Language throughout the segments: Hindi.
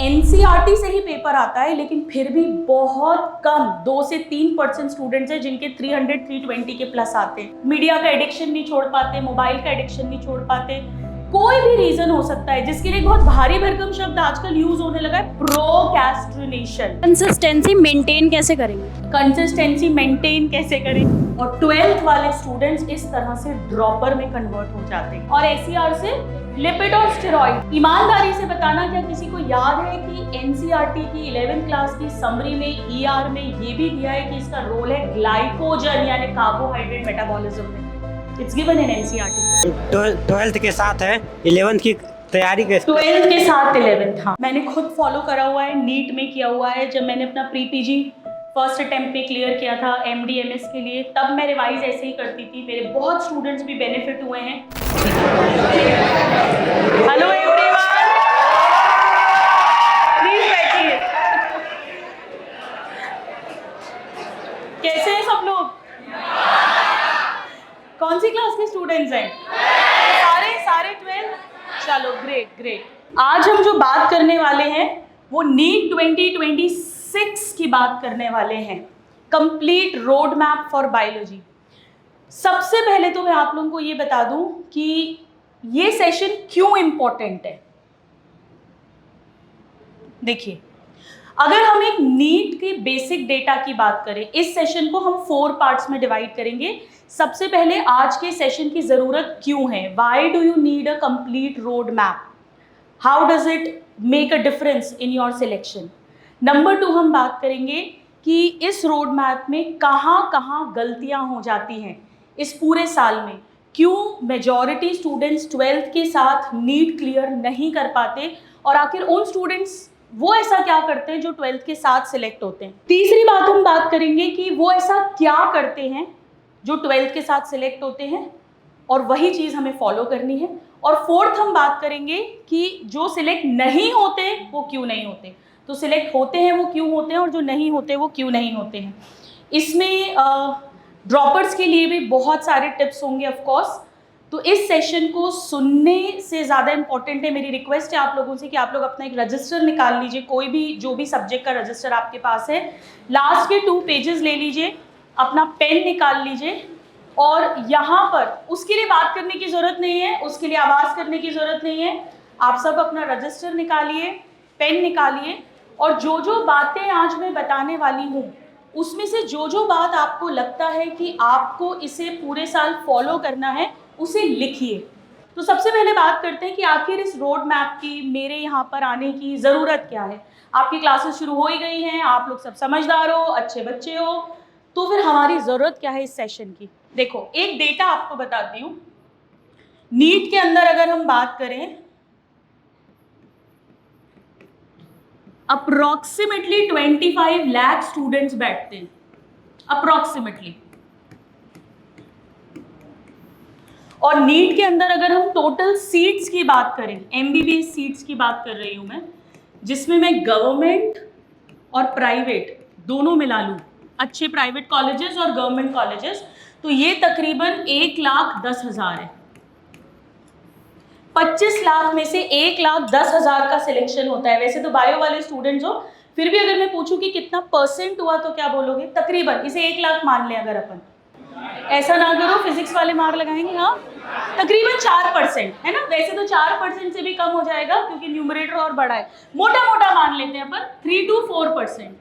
एनसीईआरटी से ही पेपर आता है, लेकिन फिर भी बहुत कम 2 से 3% स्टूडेंट्स हैं जिनके 300 320 के प्लस आते हैं। मीडिया का एडिक्शन नहीं छोड़ पाते, मोबाइल का एडिक्शन नहीं छोड़ पाते, कोई भी रीजन हो सकता है जिसके लिए बहुत भारी भरकम शब्द आजकल यूज होने लगा है, प्रोक्रेस्टिनेशन। कंसिस्टेंसी मेंटेन कैसे करेंगे? कंसिस्टेंसी मेंटेन कैसे करें? और 12th वाले स्टूडेंट्स इस तरह से ड्रॉपर में कन्वर्ट हो जाते हैं और एसीआर से लिपिड और स्टेरॉइड। ईमानदारी से बताना, क्या किसी को याद है कि एनसीईआरटी की 11th क्लास की समरी में ईआर में ये भी दिया है कि इसका रोल है ग्लाइकोजन यानी कार्बोहाइड्रेट मेटाबॉलिज्म में? It's given in NCERT. 12th के साथ है, 11th की तैयारी के 12th के साथ 11th। हाँ, मैंने खुद फॉलो करा हुआ है, नीट में किया हुआ है। जब मैंने अपना प्री पीजी फर्स्ट अटेम्प्ट में क्लियर किया था एमडीएमएस के लिए, तब मैं रिवाइज ऐसे ही करती थी। मेरे बहुत स्टूडेंट्स भी बेनिफिट हुए हैं। हेलो एवरीवन, प्लीज बैठिए। कैसे हैं सब लोग? कौन सी क्लास के स्टूडेंट्स हैं? सारे 12? चलो, ग्रेट। आज हम जो बात करने वाले हैं वो नीट 2026 की बात करने वाले हैं, complete road map for biology. सबसे पहले तो मैं आप लोगों को ये बता दूं कि ये सेशन क्यों इंपॉर्टेंट है। देखिए, अगर हम एक नीट के बेसिक डेटा की बात करें, इस सेशन को हम 4 पार्ट्स में डिवाइड करेंगे। सबसे पहले आज के सेशन की जरूरत क्यों है, why do you need a complete road map, how does it make a difference in your selection. Number 2 हम बात करेंगे कि इस रोड मैप में कहाँ कहाँ गलतियाँ हो जाती हैं इस पूरे साल में, क्यों मेजॉरिटी स्टूडेंट्स 12th के साथ नीट क्लियर नहीं कर पाते, और आखिर उन स्टूडेंट्स वो ऐसा क्या करते हैं जो 12th के साथ सिलेक्ट होते हैं। तीसरी बात हम बात करेंगे कि वो ऐसा क्या करते हैं जो 12th के साथ सिलेक्ट होते हैं और वही चीज़ हमें फॉलो करनी है। और 4th हम बात करेंगे कि जो सिलेक्ट नहीं होते वो क्यों नहीं होते, तो सिलेक्ट होते हैं वो क्यों होते हैं, और जो नहीं होते वो क्यों नहीं होते हैं। इसमें ड्रॉपर्स के लिए भी बहुत सारे टिप्स होंगे ऑफ कोर्स। तो इस सेशन को सुनने से ज़्यादा इंपॉर्टेंट है, मेरी रिक्वेस्ट है आप लोगों से कि आप लोग अपना एक रजिस्टर निकाल लीजिए, कोई भी जो भी सब्जेक्ट का रजिस्टर आपके पास है, लास्ट के 2 पेजेस ले लीजिए, अपना पेन निकाल लीजिए, और यहाँ पर उसके लिए बात करने की ज़रूरत नहीं है, उसके लिए आवाज़ करने की ज़रूरत नहीं है। आप सब अपना रजिस्टर निकालिए, पेन निकालिए, और जो जो बातें आज मैं बताने वाली हूँ उसमें से जो जो बात आपको लगता है कि आपको इसे पूरे साल फॉलो करना है उसे लिखिए। तो सबसे पहले बात करते हैं कि आखिर इस रोड मैप की मेरे यहाँ पर आने की ज़रूरत क्या है। आपकी क्लासेस शुरू हो ही गई हैं, आप लोग सब समझदार हो, अच्छे बच्चे हो, तो फिर हमारी ज़रूरत क्या है इस सेशन की। देखो, एक डेटा आपको बताती हूँ। नीट के अंदर अगर हम बात करें, अप्रोक्सीमेटली 25 लाख स्टूडेंट्स बैठते हैं, अप्रोक्सीमेटली। और नीट के अंदर अगर हम टोटल सीट्स की बात करें, एमबीबीएस सीट्स की बात कर रही हूँ मैं, जिसमें मैं गवर्नमेंट और प्राइवेट दोनों मिला लूँ, अच्छे प्राइवेट कॉलेजेस और गवर्नमेंट कॉलेजेस, तो ये तकरीबन 1,10,000 है। 25 लाख में से 1,10,000 का सिलेक्शन होता है। वैसे तो बायो वाले स्टूडेंट्स हो, फिर भी अगर मैं पूछूं कि कितना परसेंट हुआ तो क्या बोलोगे? तकरीबन इसे 1 लाख मान लें अगर अपन, ऐसा ना करो फिजिक्स वाले मार लगाएंगे। हाँ, तकरीबन 4% है ना। वैसे तो 4% से भी कम हो जाएगा क्योंकि न्यूमरेटर और बड़ा है, मोटा मोटा मान लेते हैं अपन 3 to 4%,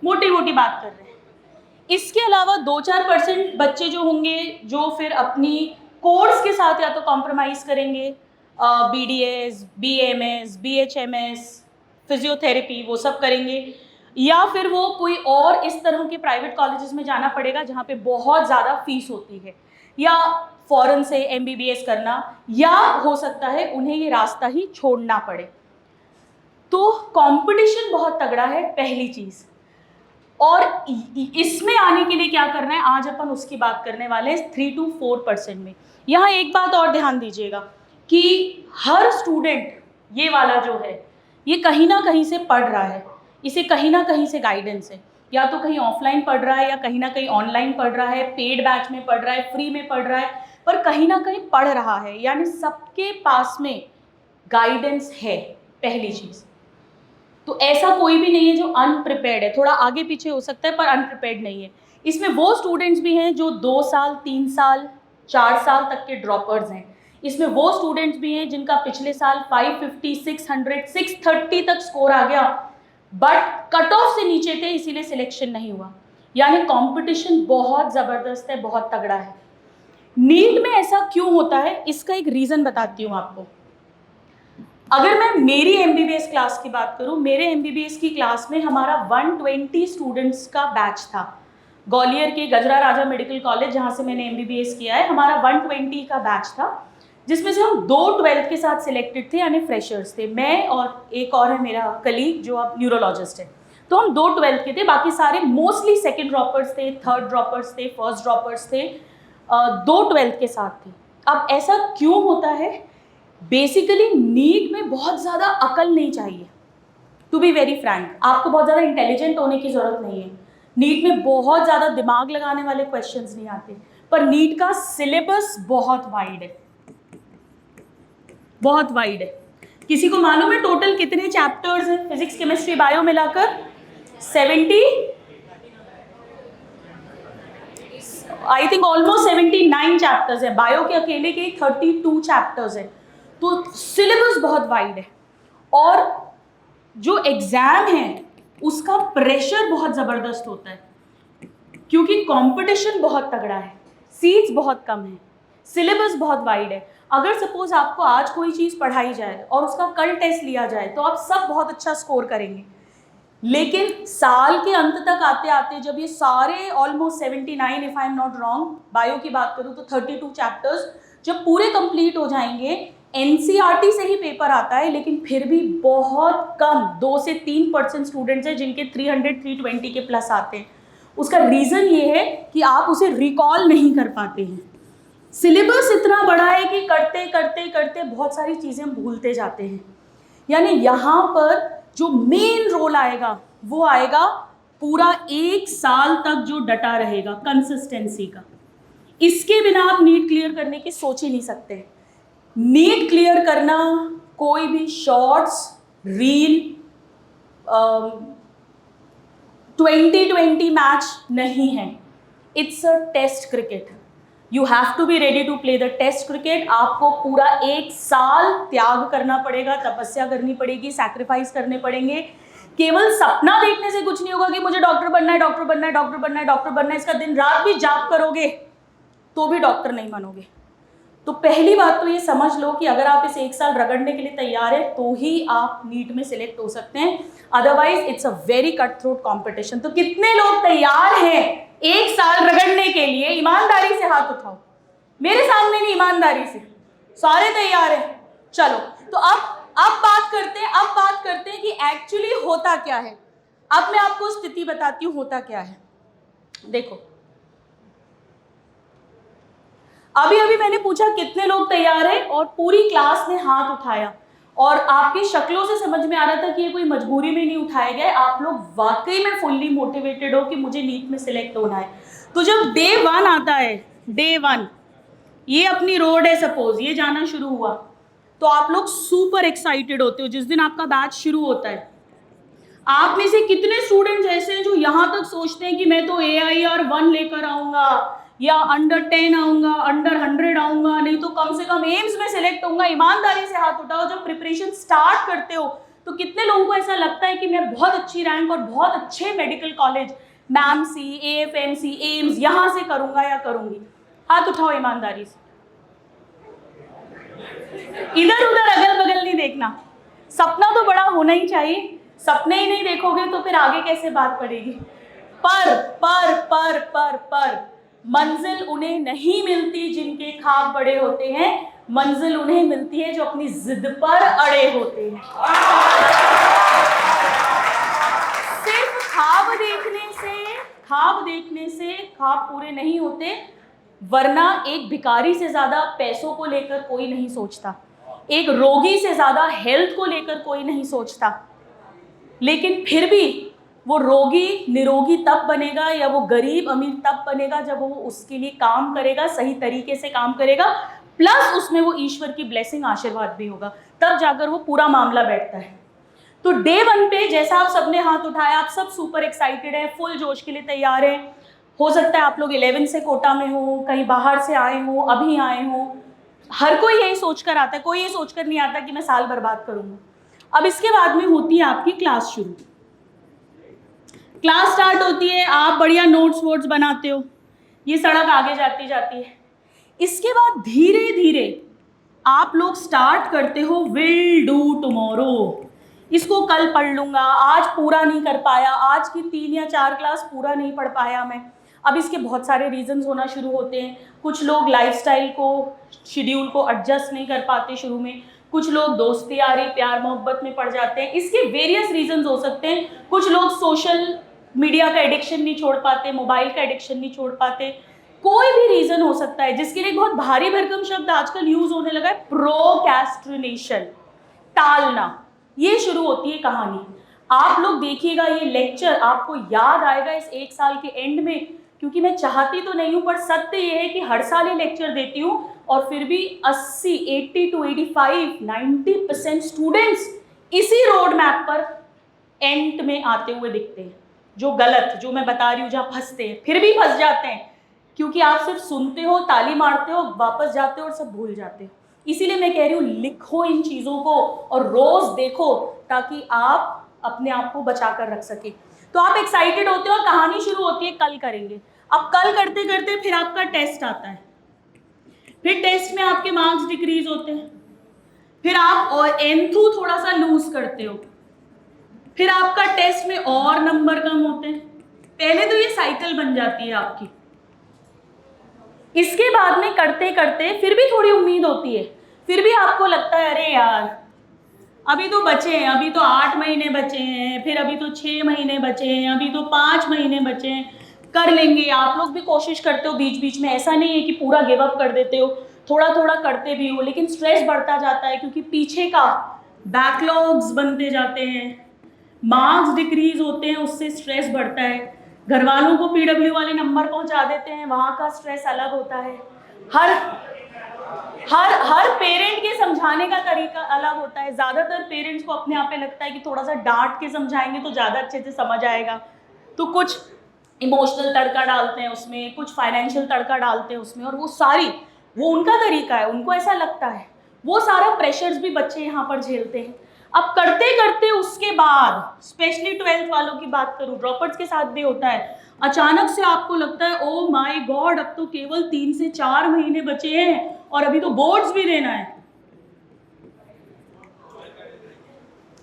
मोटी मोटी बात कर रहे हैं। इसके अलावा 2-4% बच्चे जो होंगे जो फिर अपनी कोर्स के साथ या तो कॉम्प्रोमाइज़ करेंगे, बीडीएस, बीएमएस, बीएचएमएस, फिजियोथेरेपी वो सब करेंगे, या फिर वो कोई और इस तरह के प्राइवेट कॉलेजेस में जाना पड़ेगा जहाँ पे बहुत ज़्यादा फीस होती है, या फॉरेन से एमबीबीएस करना, या हो सकता है उन्हें ये रास्ता ही छोड़ना पड़े। तो कंपटीशन बहुत तगड़ा है, पहली चीज़। और इसमें आने के लिए क्या करना है, आज अपन उसकी बात करने वाले हैं 3 to 4% में। यहाँ एक बात और ध्यान दीजिएगा कि हर स्टूडेंट ये वाला जो है ये कहीं ना कहीं से पढ़ रहा है, इसे कहीं ना कहीं से गाइडेंस है, या तो कहीं ऑफलाइन पढ़ रहा है या कहीं ना कहीं ऑनलाइन पढ़ रहा है, पेड बैच में पढ़ रहा है, फ्री में पढ़ रहा है, पर कहीं ना कहीं पढ़ रहा है, यानी सबके पास में गाइडेंस है, पहली चीज़। तो ऐसा कोई भी नहीं है जो अनप्रिपेयर्ड है, थोड़ा आगे पीछे हो सकता है पर अनप्रिपेयर्ड नहीं है। इसमें वो स्टूडेंट्स भी हैं जो 2 साल 3 साल 4 साल तक के ड्रॉपर्स हैं। इसमें वो स्टूडेंट्स भी हैं जिनका पिछले साल 550 600 630 तक स्कोर आ गया, बट कट ऑफ से नीचे थे इसीलिए सिलेक्शन नहीं हुआ। यानी कंपटीशन बहुत ज़बरदस्त है, बहुत तगड़ा है। नीट में ऐसा क्यों होता है, इसका एक रीज़न बताती हूँ आपको। अगर मैं मेरी एमबीबीएस क्लास की बात करूँ, मेरे एमबीबीएस की क्लास में हमारा 120 स्टूडेंट्स का बैच था। ग्वालियर के गजरा राजा मेडिकल कॉलेज जहाँ से मैंने एमबीबीएस किया है, हमारा 120 का बैच था, जिसमें से हम 2 12th के साथ सिलेक्टेड थे, यानी फ्रेशर्स थे। मैं और एक और है मेरा कलीग जो अब न्यूरोलॉजिस्ट है। तो हम 2 12th के थे, बाकी सारे मोस्टली सेकेंड ड्रॉपर्स थे, थर्ड ड्रॉपर्स थे, फर्स्ट ड्रॉपर्स थे, 2 12th के साथ थे। अब ऐसा क्यों होता है? बेसिकली नीट में बहुत ज़्यादा अकल नहीं चाहिए, टू बी वेरी फ्रैंक। आपको बहुत ज़्यादा इंटेलिजेंट होने की ज़रूरत नहीं है। नीट में बहुत ज़्यादा दिमाग लगाने वाले क्वेश्चंस नहीं आते, पर नीट का सिलेबस बहुत वाइड है, बहुत वाइड है। किसी को मालूम है टोटल कितने चैप्टर्स हैं फिजिक्स केमिस्ट्री बायो मिलाकर? 70 आई थिंक ऑलमोस्ट 79 चैप्टर्स है। बायो के अकेले के 32 चैप्टर्स है। तो सिलेबस बहुत वाइड है, और जो एग्जाम है उसका प्रेशर बहुत ज़बरदस्त होता है, क्योंकि कंपटीशन बहुत तगड़ा है, सीट्स बहुत कम है, सिलेबस बहुत वाइड है। अगर सपोज आपको आज कोई चीज़ पढ़ाई जाए और उसका कल टेस्ट लिया जाए तो आप सब बहुत अच्छा स्कोर करेंगे, लेकिन साल के अंत तक आते आते जब ये सारे almost 79, if I am not wrong, bio की बात करूँ तो 32 चैप्टर्स जब पूरे कंप्लीट हो जाएंगे, एनसीईआरटी से ही पेपर आता है, लेकिन फिर भी बहुत कम 2 से 3% स्टूडेंट्स हैं जिनके 300 320 के प्लस आते हैं। उसका रीज़न ये है कि आप उसे रिकॉल नहीं कर पाते हैं। सिलेबस इतना बड़ा है कि करते करते करते बहुत सारी चीज़ें हम भूलते जाते हैं। यानी यहाँ पर जो मेन रोल आएगा वो आएगा पूरा 1 साल तक जो डटा रहेगा, कंसिस्टेंसी का। इसके बिना आप नीट क्लियर करने की सोच ही नहीं सकते। नीट क्लियर करना कोई भी शॉर्ट्स, रील, 2020 मैच नहीं है। It's a test cricket. You have to be ready to play the test cricket. आपको पूरा 1 साल त्याग करना पड़ेगा, तपस्या करनी पड़ेगी, सैक्रिफाइस करने पड़ेंगे। केवल सपना देखने से कुछ नहीं होगा कि मुझे डॉक्टर बनना है, डॉक्टर बनना है, डॉक्टर बनना है, डॉक्टर बनना है। इसका दिन रात भी जाप करोगे तो भी डॉक्टर नहीं बनोगे। तो पहली बात तो ये समझ लो कि अगर आप इस 1 साल रगड़ने के लिए तैयार है तो ही आप नीट में सिलेक्ट हो सकते हैं, otherwise it's a very cut throat competition. तो कितने लोग तैयार हैं 1 साल रगड़ने के लिए? ईमानदारी से हाथ उठाओ, मेरे सामने नहीं, ईमानदारी से। सारे तैयार हैं? चलो, तो अब बात करते हैं कि एक्चुअली होता क्या है। अब मैं आपको स्थिति बताती हूँ होता क्या है। देखो, अभी मैंने पूछा कितने लोग तैयार हैं, और पूरी क्लास ने हाथ उठाया, और आपकी शक्लों से समझ में आ रहा था कि ये कोई मजबूरी में नहीं उठाए गए। आप लोग वाकई में फुल्ली मोटिवेटेड हो कि मुझे नीट में सिलेक्ट होना है। तो जब डे 1 आता है, डे 1, ये अपनी रोड है, सपोज ये जाना शुरू हुआ, तो आप लोग सुपर एक्साइटेड होते हो जिस दिन आपका बैच शुरू होता है। आप में से कितने स्टूडेंट्स ऐसे हैं जो यहाँ तक सोचते हैं कि मैं तो AIR 1 लेकर आऊँगा, या अंडर 10 आऊँगा, अंडर 100 आऊँगा, नहीं तो कम से कम एम्स में सिलेक्ट होऊंगा? ईमानदारी से हाथ उठाओ। जब प्रिपरेशन स्टार्ट करते हो तो कितने लोगों को ऐसा लगता है कि मैं बहुत अच्छी रैंक और बहुत अच्छे medical college, MAMC, AFMC, AIIMS यहाँ से करूँगा या करूँगी? हाथ उठाओ ईमानदारी से। इधर उधर अगल बगल नहीं देखना। सपना तो बड़ा होना ही चाहिए, सपने ही नहीं देखोगे तो फिर आगे कैसे बात पड़ेगी। पर मंजिल उन्हें नहीं मिलती जिनके ख्वाब बड़े होते हैं, मंजिल उन्हें मिलती है जो अपनी जिद पर अड़े होते हैं। सिर्फ ख्वाब देखने से ख्वाब पूरे नहीं होते, वरना एक भिखारी से ज्यादा पैसों को लेकर कोई नहीं सोचता, एक रोगी से ज्यादा हेल्थ को लेकर कोई नहीं सोचता। लेकिन फिर भी वो रोगी निरोगी तब बनेगा, या वो गरीब अमीर तब बनेगा जब वो उसके लिए काम करेगा, सही तरीके से काम करेगा, प्लस उसमें वो ईश्वर की ब्लेसिंग, आशीर्वाद भी होगा, तब जाकर वो पूरा मामला बैठता है। तो डे 1 पे जैसा आप सबने हाथ उठाया, आप सब सुपर एक्साइटेड हैं, फुल जोश के लिए तैयार हैं। हो सकता है आप लोग 11 से कोटा में हो, कहीं बाहर से आए हो, अभी आए हो। हर कोई यही सोचकर आता है, कोई ये सोचकर नहीं आता कि मैं साल बर्बाद करूंगा। अब इसके बाद में होती है आपकी क्लास शुरू। क्लास स्टार्ट होती है, आप बढ़िया नोट्स वोट्स बनाते हो, ये सड़क आगे जाती जाती है। इसके बाद धीरे धीरे आप लोग स्टार्ट करते हो विल डू टुमारो। इसको कल पढ़ लूंगा, आज पूरा नहीं कर पाया, आज की 3 या 4 क्लास पूरा नहीं पढ़ पाया मैं। अब इसके बहुत सारे रीजंस होना शुरू होते हैं। कुछ लोग लाइफस्टाइल को, शेड्यूल को एडजस्ट नहीं कर पाते शुरू में, कुछ लोग दोस्ती यारी प्यार मोहब्बत में पड़ जाते हैं। इसके वेरियस रीजंस हो सकते हैं। कुछ लोग सोशल मीडिया का एडिक्शन नहीं छोड़ पाते, मोबाइल का एडिक्शन नहीं छोड़ पाते, कोई भी रीजन हो सकता है। जिसके लिए बहुत भारी भरकम शब्द आजकल यूज होने लगा है, प्रोक्रेस्टिनेशन, टालना। ये शुरू होती है कहानी। आप लोग देखिएगा ये लेक्चर आपको याद आएगा इस 1 साल के एंड में, क्योंकि मैं चाहती तो नहीं हूं, पर सत्य ये है कि हर साल ये लेक्चर देती हूं और फिर भी 80 to 85 90% स्टूडेंट्स इसी रोड मैप पर एंड में आते हुए दिखते हैं। जो गलत, जो मैं बता रही हूँ, जहाँ फंसते हैं, फिर भी फंस जाते हैं, क्योंकि आप सिर्फ सुनते हो, ताली मारते हो, वापस जाते हो और सब भूल जाते हो। इसीलिए मैं कह रही हूँ लिखो इन चीज़ों को और रोज देखो, ताकि आप अपने आप को बचा कर रख सके। तो आप एक्साइटेड होते हो और कहानी शुरू होती है कल करेंगे। अब कल करते करते फिर आपका टेस्ट आता है, फिर टेस्ट में आपके मार्क्स डिक्रीज होते हैं, फिर आप और एंथू थोड़ा सा लूज करते हो, फिर आपका टेस्ट में और नंबर कम होते हैं। पहले तो ये साइकिल बन जाती है आपकी। इसके बाद में करते करते फिर भी थोड़ी उम्मीद होती है, फिर भी आपको लगता है अरे यार अभी तो बचे हैं, अभी तो 8 महीने बचे हैं, फिर अभी तो 6 महीने बचे हैं, अभी तो 5 महीने बचे हैं, कर लेंगे। आप लोग भी कोशिश करते हो बीच बीच में, ऐसा नहीं है कि पूरा गिव अप कर देते हो, थोड़ा थोड़ा करते भी हो, लेकिन स्ट्रेस बढ़ता जाता है क्योंकि पीछे का बैकलॉग्स बनते जाते हैं, मार्क्स डिक्रीज होते हैं, उससे स्ट्रेस बढ़ता है। घर वालों को PW वाले नंबर पहुंचा देते हैं, वहाँ का स्ट्रेस अलग होता है। हर हर हर पेरेंट के समझाने का तरीका अलग होता है। ज़्यादातर पेरेंट्स को अपने आप पे लगता है कि थोड़ा सा डांट के समझाएंगे तो ज़्यादा अच्छे से समझ आएगा, तो कुछ इमोशनल तड़का डालते हैं उसमें, कुछ फाइनेंशियल तड़का डालते हैं उसमें, और वो उनका तरीका है, उनको ऐसा लगता है। वो सारा प्रेशर्स भी बच्चे यहाँ पर झेलते हैं। अब करते करते उसके बाद, स्पेशली 12th वालों की बात करूँ, ड्रॉपर्स के साथ भी होता है, अचानक से आपको लगता है ओ माय गॉड, अब तो केवल 3 से 4 महीने बचे हैं और अभी तो बोर्ड्स भी देना है।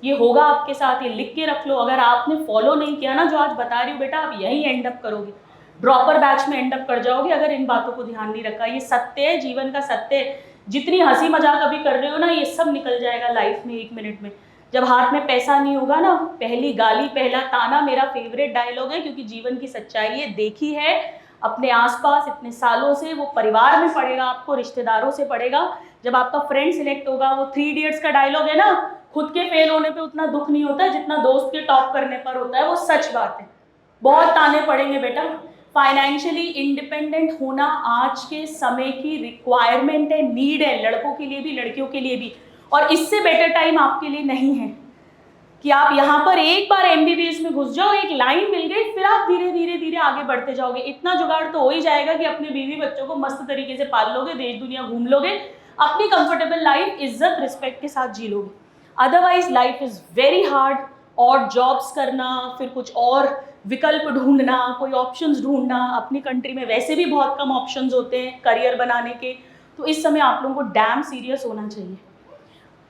ये होगा आपके साथ, ये लिख के रख लो। अगर आपने फॉलो नहीं किया ना जो आज बता रही हूँ बेटा, आप यही एंड अप करोगे, ड्रॉपर बैच में एंड अप कर जाओगे अगर इन बातों को ध्यान नहीं रखा। ये सत्य है, जीवन का सत्य है। जितनी हंसी मजाक अभी कर रहे हो ना, ये सब निकल जाएगा लाइफ में 1 मिनट में। जब हाथ में पैसा नहीं होगा ना, पहली गाली पहला ताना मेरा फेवरेट डायलॉग है, क्योंकि जीवन की सच्चाई है, देखी है अपने आसपास इतने सालों से। वो परिवार में पड़ेगा, आपको रिश्तेदारों से पड़ेगा। जब आपका फ्रेंड सिलेक्ट होगा, वो 3 इडियट्स का डायलॉग है ना, खुद के फेल होने पे उतना दुख नहीं होता जितना दोस्त के टॉप करने पर होता है। वो सच बात है, बहुत ताने पड़ेंगे बेटा। फाइनेंशियली इंडिपेंडेंट होना आज के समय की रिक्वायरमेंट है, नीड है, लड़कों के लिए भी लड़कियों के लिए भी। और इससे बेटर टाइम आपके लिए नहीं है कि आप यहाँ पर एक बार MBBS में घुस जाओ, एक लाइन मिल गई, फिर आप धीरे धीरे धीरे आगे बढ़ते जाओगे। इतना जुगाड़ तो हो ही जाएगा कि अपने बीवी बच्चों को मस्त तरीके से पाल लोगे, देश दुनिया घूम लोगे, अपनी कंफर्टेबल लाइफ इज्जत रिस्पेक्ट के साथ जी लोगे। Otherwise life is very hard. और जॉब्स करना, फिर कुछ और विकल्प ढूंढना, कोई ऑप्शंस ढूंढना। अपनी कंट्री में वैसे भी बहुत कम ऑप्शंस होते हैं करियर बनाने के, तो इस समय आप लोगों को डैम सीरियस होना चाहिए।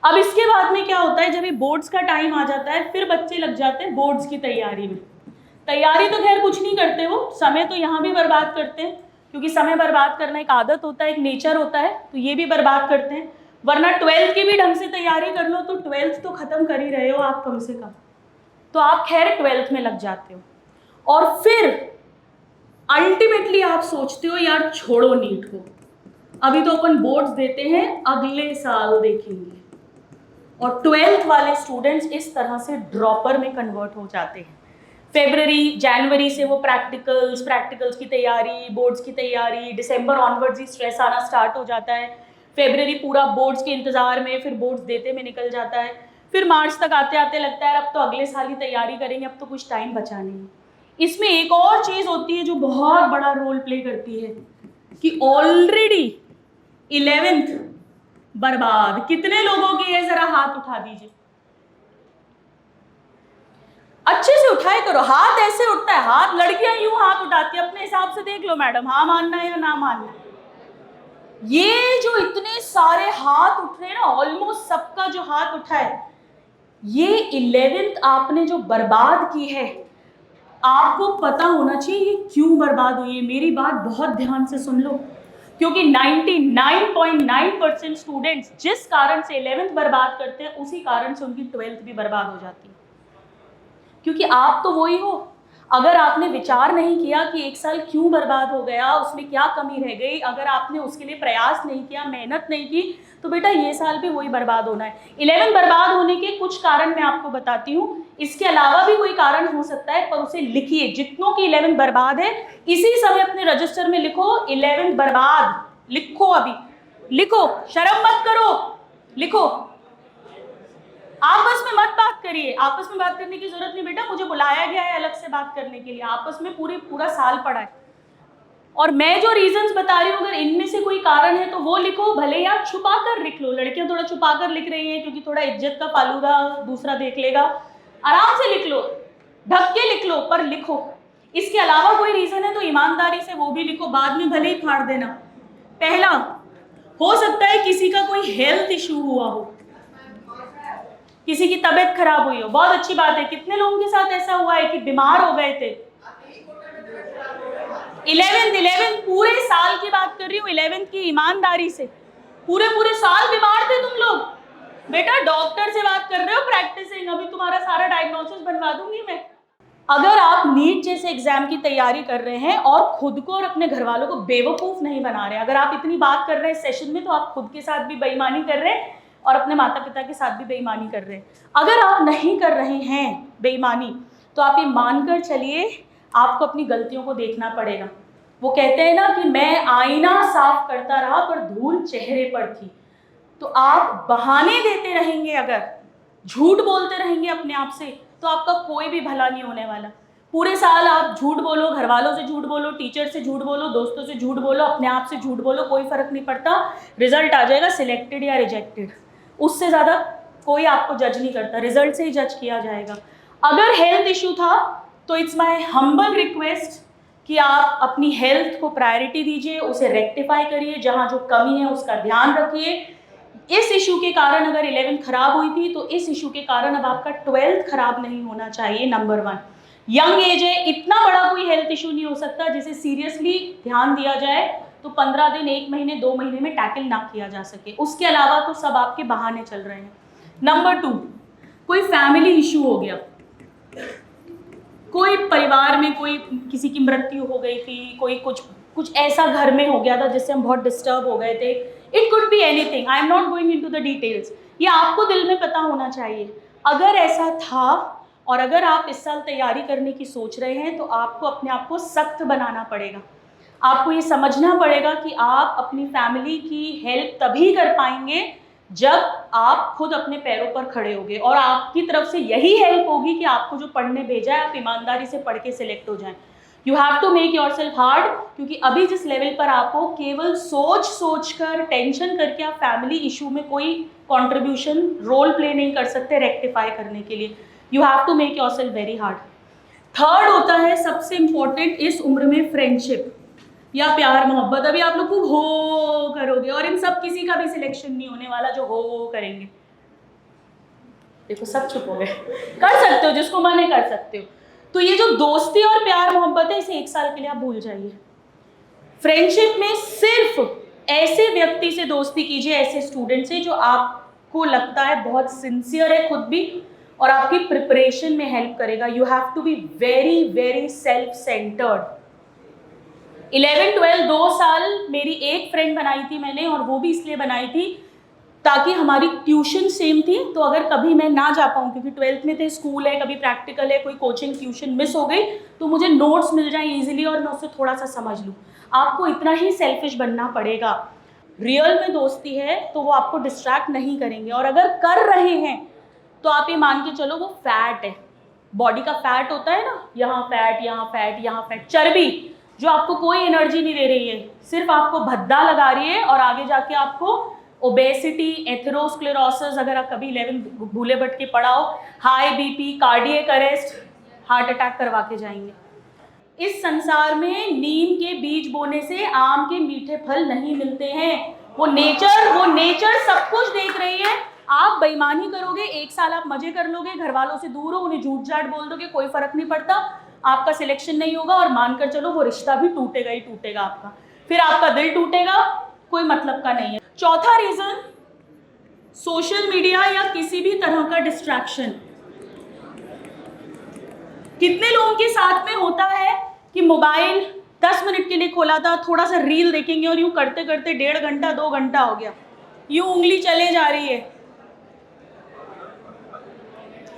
अब इसके बाद में क्या होता है, जब ये बोर्ड्स का टाइम आ जाता है, फिर बच्चे लग जाते हैं बोर्ड्स की तैयारी में। तैयारी तो खैर कुछ नहीं करते, वो समय तो यहाँ भी बर्बाद करते हैं, क्योंकि समय बर्बाद करना एक आदत होता है, एक नेचर होता है, तो ये भी बर्बाद करते हैं। वरना 12th की भी ढंग से तैयारी कर लो तो 12th तो खत्म कर ही रहे हो आप कम से कम, तो आप खैर 12th में लग जाते हो। और फिर अल्टीमेटली आप सोचते हो यार छोड़ो नीट को, अभी तो अपन बोर्ड्स देते हैं, अगले साल देखेंगे। और 12th वाले स्टूडेंट्स इस तरह से ड्रॉपर में कन्वर्ट हो जाते हैं। जनवरी से वो प्रैक्टिकल्स की तैयारी, बोर्ड्स की तैयारी, दिसंबर ऑनवर्ड्स ही स्ट्रेस आना स्टार्ट हो जाता है। फरवरी पूरा बोर्ड्स के इंतज़ार में, फिर बोर्ड्स देते में निकल जाता है। फिर मार्च तक आते आते लगता है अब तो अगले साल ही तैयारी करेंगे, अब तो कुछ टाइम बचा नहीं। इसमें एक और चीज़ होती है जो बहुत बड़ा रोल प्ले करती है कि ऑलरेडी 11th बर्बाद। कितने लोगों की है, जरा हाथ उठा दीजिए, अच्छे से उठाए करो, हाथ ऐसे उठता है, हाथ लड़कियां यूं हाथ उठाती है, अपने हिसाब से देख लो मैडम, हाँ मानना है या ना मानना है। ये जो इतने सारे हाथ उठ रहे हैं ना, ऑलमोस्ट सबका जो हाथ उठा है, ये 11th आपने जो बर्बाद की है, आपको पता होना चाहिए ये क्यों बर्बाद हुई है। मेरी बात बहुत ध्यान से सुन लो, क्योंकि 99.9% स्टूडेंट्स जिस कारण से 11th बर्बाद करते हैं, उसी कारण से उनकी 12th भी बर्बाद हो जाती है। क्योंकि आप तो वही हो, अगर आपने विचार नहीं किया कि एक साल क्यों बर्बाद हो गया, उसमें क्या कमी रह गई, अगर आपने उसके लिए प्रयास नहीं किया, मेहनत नहीं की, तो बेटा ये साल भी वही बर्बाद होना है। 11 बर्बाद होने के कुछ कारण मैं आपको बताती हूँ, इसके अलावा भी कोई कारण हो सकता है, पर उसे लिखिए। जितनों की 11 बर्बाद है, इसी समय अपने रजिस्टर में लिखो 11 बर्बाद, लिखो, अभी लिखो, शर्म मत करो, लिखो। आपस में मत बात करिए, आपस में बात करने की जरूरत नहीं बेटा, मुझे बुलाया गया है अलग से बात करने के लिए, आपस में पूरा साल पड़ा है। और मैं जो रीजंस बता रही हूँ, अगर इनमें से कोई कारण है तो वो लिखो, भले या छुपा कर लिख लो। लड़कियां थोड़ा छुपा कर लिख रही हैं क्योंकि थोड़ा इज्जत का फालूदा दूसरा देख लेगा, आराम से लिख लो, ढक के लिख लो, पर लिखो। इसके अलावा कोई रीजन है तो ईमानदारी से वो भी लिखो, बाद में भले ही फाड़ देना। पहला, हो सकता है किसी का कोई हेल्थ इशू हुआ हो, किसी की तबीयत खराब हुई हो, बहुत अच्छी बात है। कितने लोगों के साथ ऐसा हुआ है कि बीमार हो गए थे? 11th पूरे साल की बात कर रही हूँ, 11th की, ईमानदारी से पूरे साल बीमार थे तुम लोग। बेटा डॉक्टर से बात कर रहे हो, प्रैक्टिसिंग, अभी तुम्हारा सारा डायग्नोसिस बनवा दूंगी मैं। अगर आप नीट जैसे एग्जाम की तैयारी कर रहे हैं और खुद को और अपने घर वालों को बेवकूफ नहीं बना रहे, अगर आप इतनी बात कर रहे हैं सेशन में, तो आप खुद के साथ भी बेईमानी कर रहे हैं और अपने माता पिता के साथ भी बेईमानी कर रहे हैं। अगर आप नहीं कर रहे हैं बेईमानी, तो आप ये मानकर चलिए आपको अपनी गलतियों को देखना पड़ेगा। वो कहते हैं ना कि मैं आईना साफ करता रहा पर धूल चेहरे पर थी। तो आप बहाने देते रहेंगे, अगर झूठ बोलते रहेंगे अपने आप से, तो आपका कोई भी भला नहीं होने वाला। पूरे साल आप झूठ बोलो, घर वालों से झूठ बोलो, टीचर से झूठ बोलो, दोस्तों से झूठ बोलो, अपने आप से झूठ बोलो, कोई फर्क नहीं पड़ता, रिजल्ट आ जाएगा सिलेक्टेड या रिजेक्टेड, उससे ज़्यादा कोई आपको जज नहीं करता, रिजल्ट से ही जज किया जाएगा। अगर हेल्थ इशू था तो इट्स माय हम्बल रिक्वेस्ट कि आप अपनी हेल्थ को प्रायोरिटी दीजिए, उसे रेक्टिफाई करिए, जहाँ जो कमी है उसका ध्यान रखिए। इस इशू के कारण अगर 11th खराब हुई थी, तो इस इशू के कारण अब आपका 12th खराब नहीं होना चाहिए। नंबर 1, यंग एज है, इतना बड़ा कोई हेल्थ इशू नहीं हो सकता जिसे सीरियसली ध्यान दिया जाए तो 15 दिन, 1 महीने, 2 महीने में टैकल ना किया जा सके। उसके अलावा तो सब आपके बहाने चल रहे हैं। नंबर 2, कोई फैमिली इशू हो गया, कोई परिवार में कोई किसी की मृत्यु हो गई थी, कोई कुछ ऐसा घर में हो गया था जिससे हम बहुत डिस्टर्ब हो गए थे। It could be anything, I am not going into the details. ये आपको दिल में पता होना चाहिए। अगर ऐसा था और अगर आप इस साल तैयारी करने की सोच रहे हैं, तो आपको अपने आप को सख्त बनाना पड़ेगा। आपको ये समझना पड़ेगा कि आप अपनी फैमिली की हेल्प तभी कर पाएंगे जब आप खुद अपने पैरों पर खड़े होगे, और आपकी तरफ से यही हेल्प होगी कि आपको जो पढ़ने भेजा है आप ईमानदारी से पढ़ के सिलेक्ट हो जाएं। You have to make yourself hard, क्योंकि अभी जिस लेवल पर आप हो, केवल सोच कर, टेंशन करके आप फैमिली इशू में कोई कॉन्ट्रीब्यूशन, रोल प्ले नहीं कर सकते रेक्टिफाई करने के लिए। You have to make yourself very hard. Third होता है सबसे इंपॉर्टेंट इस उम्र में, फ्रेंडशिप या प्यार मोहब्बत। अभी आप लोग खूब हो करोगे और इन सब किसी का भी सिलेक्शन नहीं होने वाला जो हो करेंगे। देखो सब चुप हो गए। कर सकते हो, जिसको मन है कर सकते हो। तो ये जो दोस्ती और प्यार मोहब्बत है, इसे 1 साल के लिए आप भूल जाइए। फ्रेंडशिप में सिर्फ ऐसे व्यक्ति से दोस्ती कीजिए, ऐसे स्टूडेंट से जो आपको लगता है बहुत सिंसियर है खुद भी और आपकी प्रिपरेशन में हेल्प करेगा। You have to be very very self centred. 11-12 2 साल मेरी एक फ्रेंड बनाई थी मैंने, और वो भी इसलिए बनाई थी ताकि हमारी ट्यूशन सेम थी। तो अगर कभी मैं ना जा पाऊँ, क्योंकि 12th में थे, स्कूल है, कभी प्रैक्टिकल है, कोई कोचिंग ट्यूशन मिस हो गई, तो मुझे नोट्स मिल जाएं इजीली और मैं उससे थोड़ा सा समझ लूँ। आपको इतना ही सेल्फिश बनना पड़ेगा। रियल में दोस्ती है तो वो आपको डिस्ट्रैक्ट नहीं करेंगे, और अगर कर रहे हैं तो आप ये मान के चलो वो फैट है। बॉडी का फैट होता है ना, यहाँ फैट, यहाँ फैट, यहाँ फैट, चर्बी जो आपको कोई एनर्जी नहीं दे रही है, सिर्फ आपको भद्दा लगा रही है और आगे जाके आपको ओबेसिटी, एथेरोस्क्लेरोसिस, अगर आप कभी 11 भूले भटके पढ़ाओ, high BP, cardiac arrest, heart attack करवा के जाएंगे। इस संसार में नीम के बीज बोने से आम के मीठे फल नहीं मिलते हैं। वो नेचर सब कुछ देख रही है। आप बेईमानी करोगे, 1 साल आप मजे कर लोगे, घर वालों से दूर हो, उन्हें झूठ झाट बोल दोगे, कोई फर्क नहीं पड़ता, आपका सिलेक्शन नहीं होगा और मानकर चलो वो रिश्ता भी टूटेगा ही टूटेगा आपका, फिर आपका दिल टूटेगा, कोई मतलब का नहीं है। चौथा रीजन, सोशल मीडिया या किसी भी तरह का डिस्ट्रैक्शन। कितने लोगों के साथ में होता है कि मोबाइल 10 मिनट के लिए खोला था, थोड़ा सा रील देखेंगे और यूं करते करते 1.5 घंटा 2 घंटा हो गया, यूं उंगली चले जा रही है।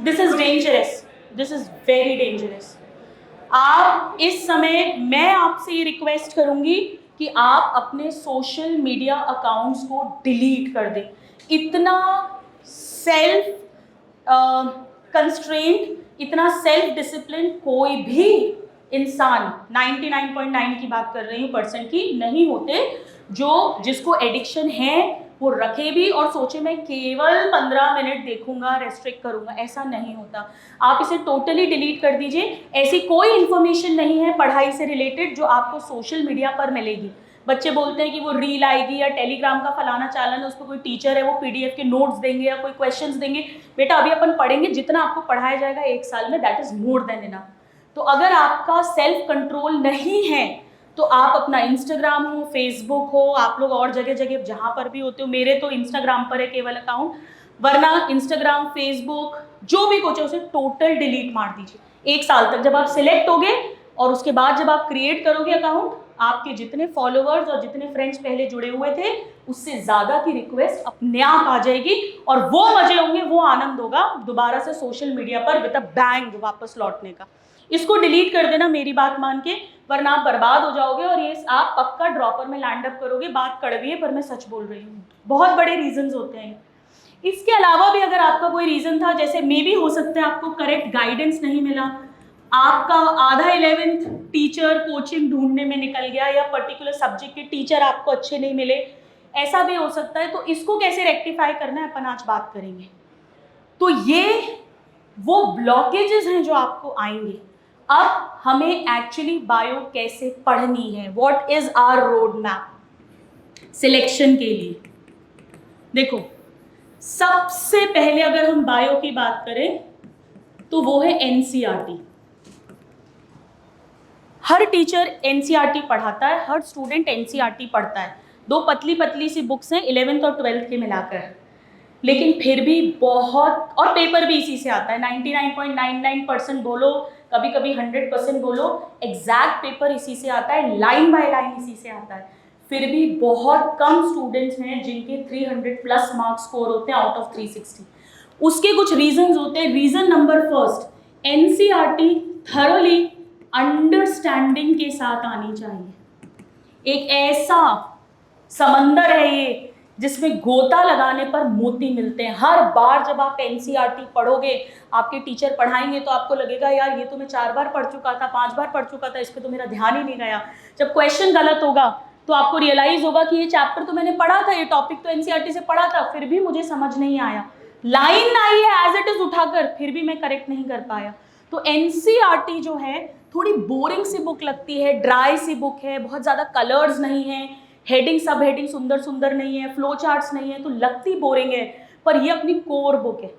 This is dangerous, this is very dangerous. आप इस समय, मैं आपसे ये रिक्वेस्ट करूंगी कि आप अपने सोशल मीडिया अकाउंट्स को डिलीट कर दें। इतना सेल्फ कंस्ट्रेंट, इतना सेल्फ डिसिप्लिन कोई भी इंसान, 99.9 की बात कर रही हूँ परसेंट की, नहीं होते जो जिसको एडिक्शन है वो रखे भी और सोचे मैं केवल 15 मिनट देखूंगा, रेस्ट्रिक्ट करूंगा, ऐसा नहीं होता। आप इसे टोटली डिलीट कर दीजिए। ऐसी कोई इन्फॉर्मेशन नहीं है पढ़ाई से रिलेटेड जो आपको सोशल मीडिया पर मिलेगी। बच्चे बोलते हैं कि वो रील आएगी या टेलीग्राम का फलाना चैनल है, उस पर कोई टीचर है, वो पीडीएफ के नोट्स देंगे या कोई क्वेश्चंस देंगे। बेटा अभी अपन पढ़ेंगे, जितना आपको पढ़ाया जाएगा 1 साल में, that is more than enough. तो अगर आपका सेल्फ कंट्रोल नहीं है तो आप अपना इंस्टाग्राम हो, फेसबुक हो, आप लोग और जगह जगह जहाँ पर भी होते हो, मेरे तो इंस्टाग्राम पर है केवल अकाउंट, वरना इंस्टाग्राम, फेसबुक जो भी कुछ है उसे टोटल डिलीट मार दीजिए 1 साल तक। जब आप सिलेक्ट होगे और उसके बाद जब आप क्रिएट करोगे अकाउंट, आपके जितने फॉलोअर्स और जितने फ्रेंड्स पहले जुड़े हुए थे उससे ज़्यादा की रिक्वेस्ट अपने आप आ जाएगी और वो मजे होंगे, वो आनंद होगा दोबारा से सोशल मीडिया पर विद अ बैंग वापस लौटने का। इसको डिलीट कर देना मेरी बात मान के, वरना आप बर्बाद हो जाओगे और ये आप पक्का ड्रॉपर में लैंड अप करोगे। बात कड़वी है पर मैं सच बोल रही हूँ, बहुत बड़े रीजंस होते हैं। इसके अलावा भी अगर आपका कोई रीजन था, जैसे मे भी हो सकता है आपको करेक्ट गाइडेंस नहीं मिला, आपका आधा 11th टीचर कोचिंग ढूंढने में निकल गया या पर्टिकुलर सब्जेक्ट के टीचर आपको अच्छे नहीं मिले, ऐसा भी हो सकता है। तो इसको कैसे रेक्टिफाई करना है अपन आज बात करेंगे। तो ये वो ब्लॉकेजेस हैं जो आपको आएंगे। अब हमें एक्चुअली बायो कैसे पढ़नी है, what is our road map selection के लिए। देखो, सबसे पहले अगर हम बायो की बात करें तो वो है एनसीईआरटी। हर टीचर एनसीईआरटी पढ़ाता है, हर स्टूडेंट एनसीईआरटी पढ़ता है। 2 पतली पतली सी बुक्स हैं 11th और 12th के मिलाकर, लेकिन फिर भी बहुत, और पेपर भी इसी से आता है। 99.99% बोलो, कभी कभी 100% बोलो, एग्जैक्ट पेपर इसी से आता है, लाइन बाय लाइन इसी से आता है। फिर भी बहुत कम स्टूडेंट्स हैं जिनके 300+ मार्क्स स्कोर होते हैं आउट ऑफ 360। उसके कुछ रीजंस होते हैं। Reason number first, NCERT thoroughly understanding के साथ आनी चाहिए। एक ऐसा समंदर है ये जिसमें गोता लगाने पर मोती मिलते हैं। हर बार जब आप एनसीईआरटी पढ़ोगे, आपके टीचर पढ़ाएंगे तो आपको लगेगा यार ये तो मैं 4 बार पढ़ चुका था, 5 बार पढ़ चुका था, इस पर तो मेरा ध्यान ही नहीं गया। जब क्वेश्चन गलत होगा तो आपको रियलाइज होगा कि ये चैप्टर तो मैंने पढ़ा था, ये टॉपिक तो एनसीईआरटी से पढ़ा था, फिर भी मुझे समझ नहीं आया। लाइन आई है एज इट इज उठाकर, फिर भी मैं करेक्ट नहीं कर पाया। तो एनसीईआरटी जो है थोड़ी बोरिंग सी बुक लगती है, ड्राई सी बुक है, बहुत ज़्यादा कलर्स नहीं है, हेडिंग सब हेडिंग सुंदर सुंदर नहीं है, फ्लो चार्ट्स नहीं है, तो लगती बोरिंग है। पर ये अपनी कोर बुक है,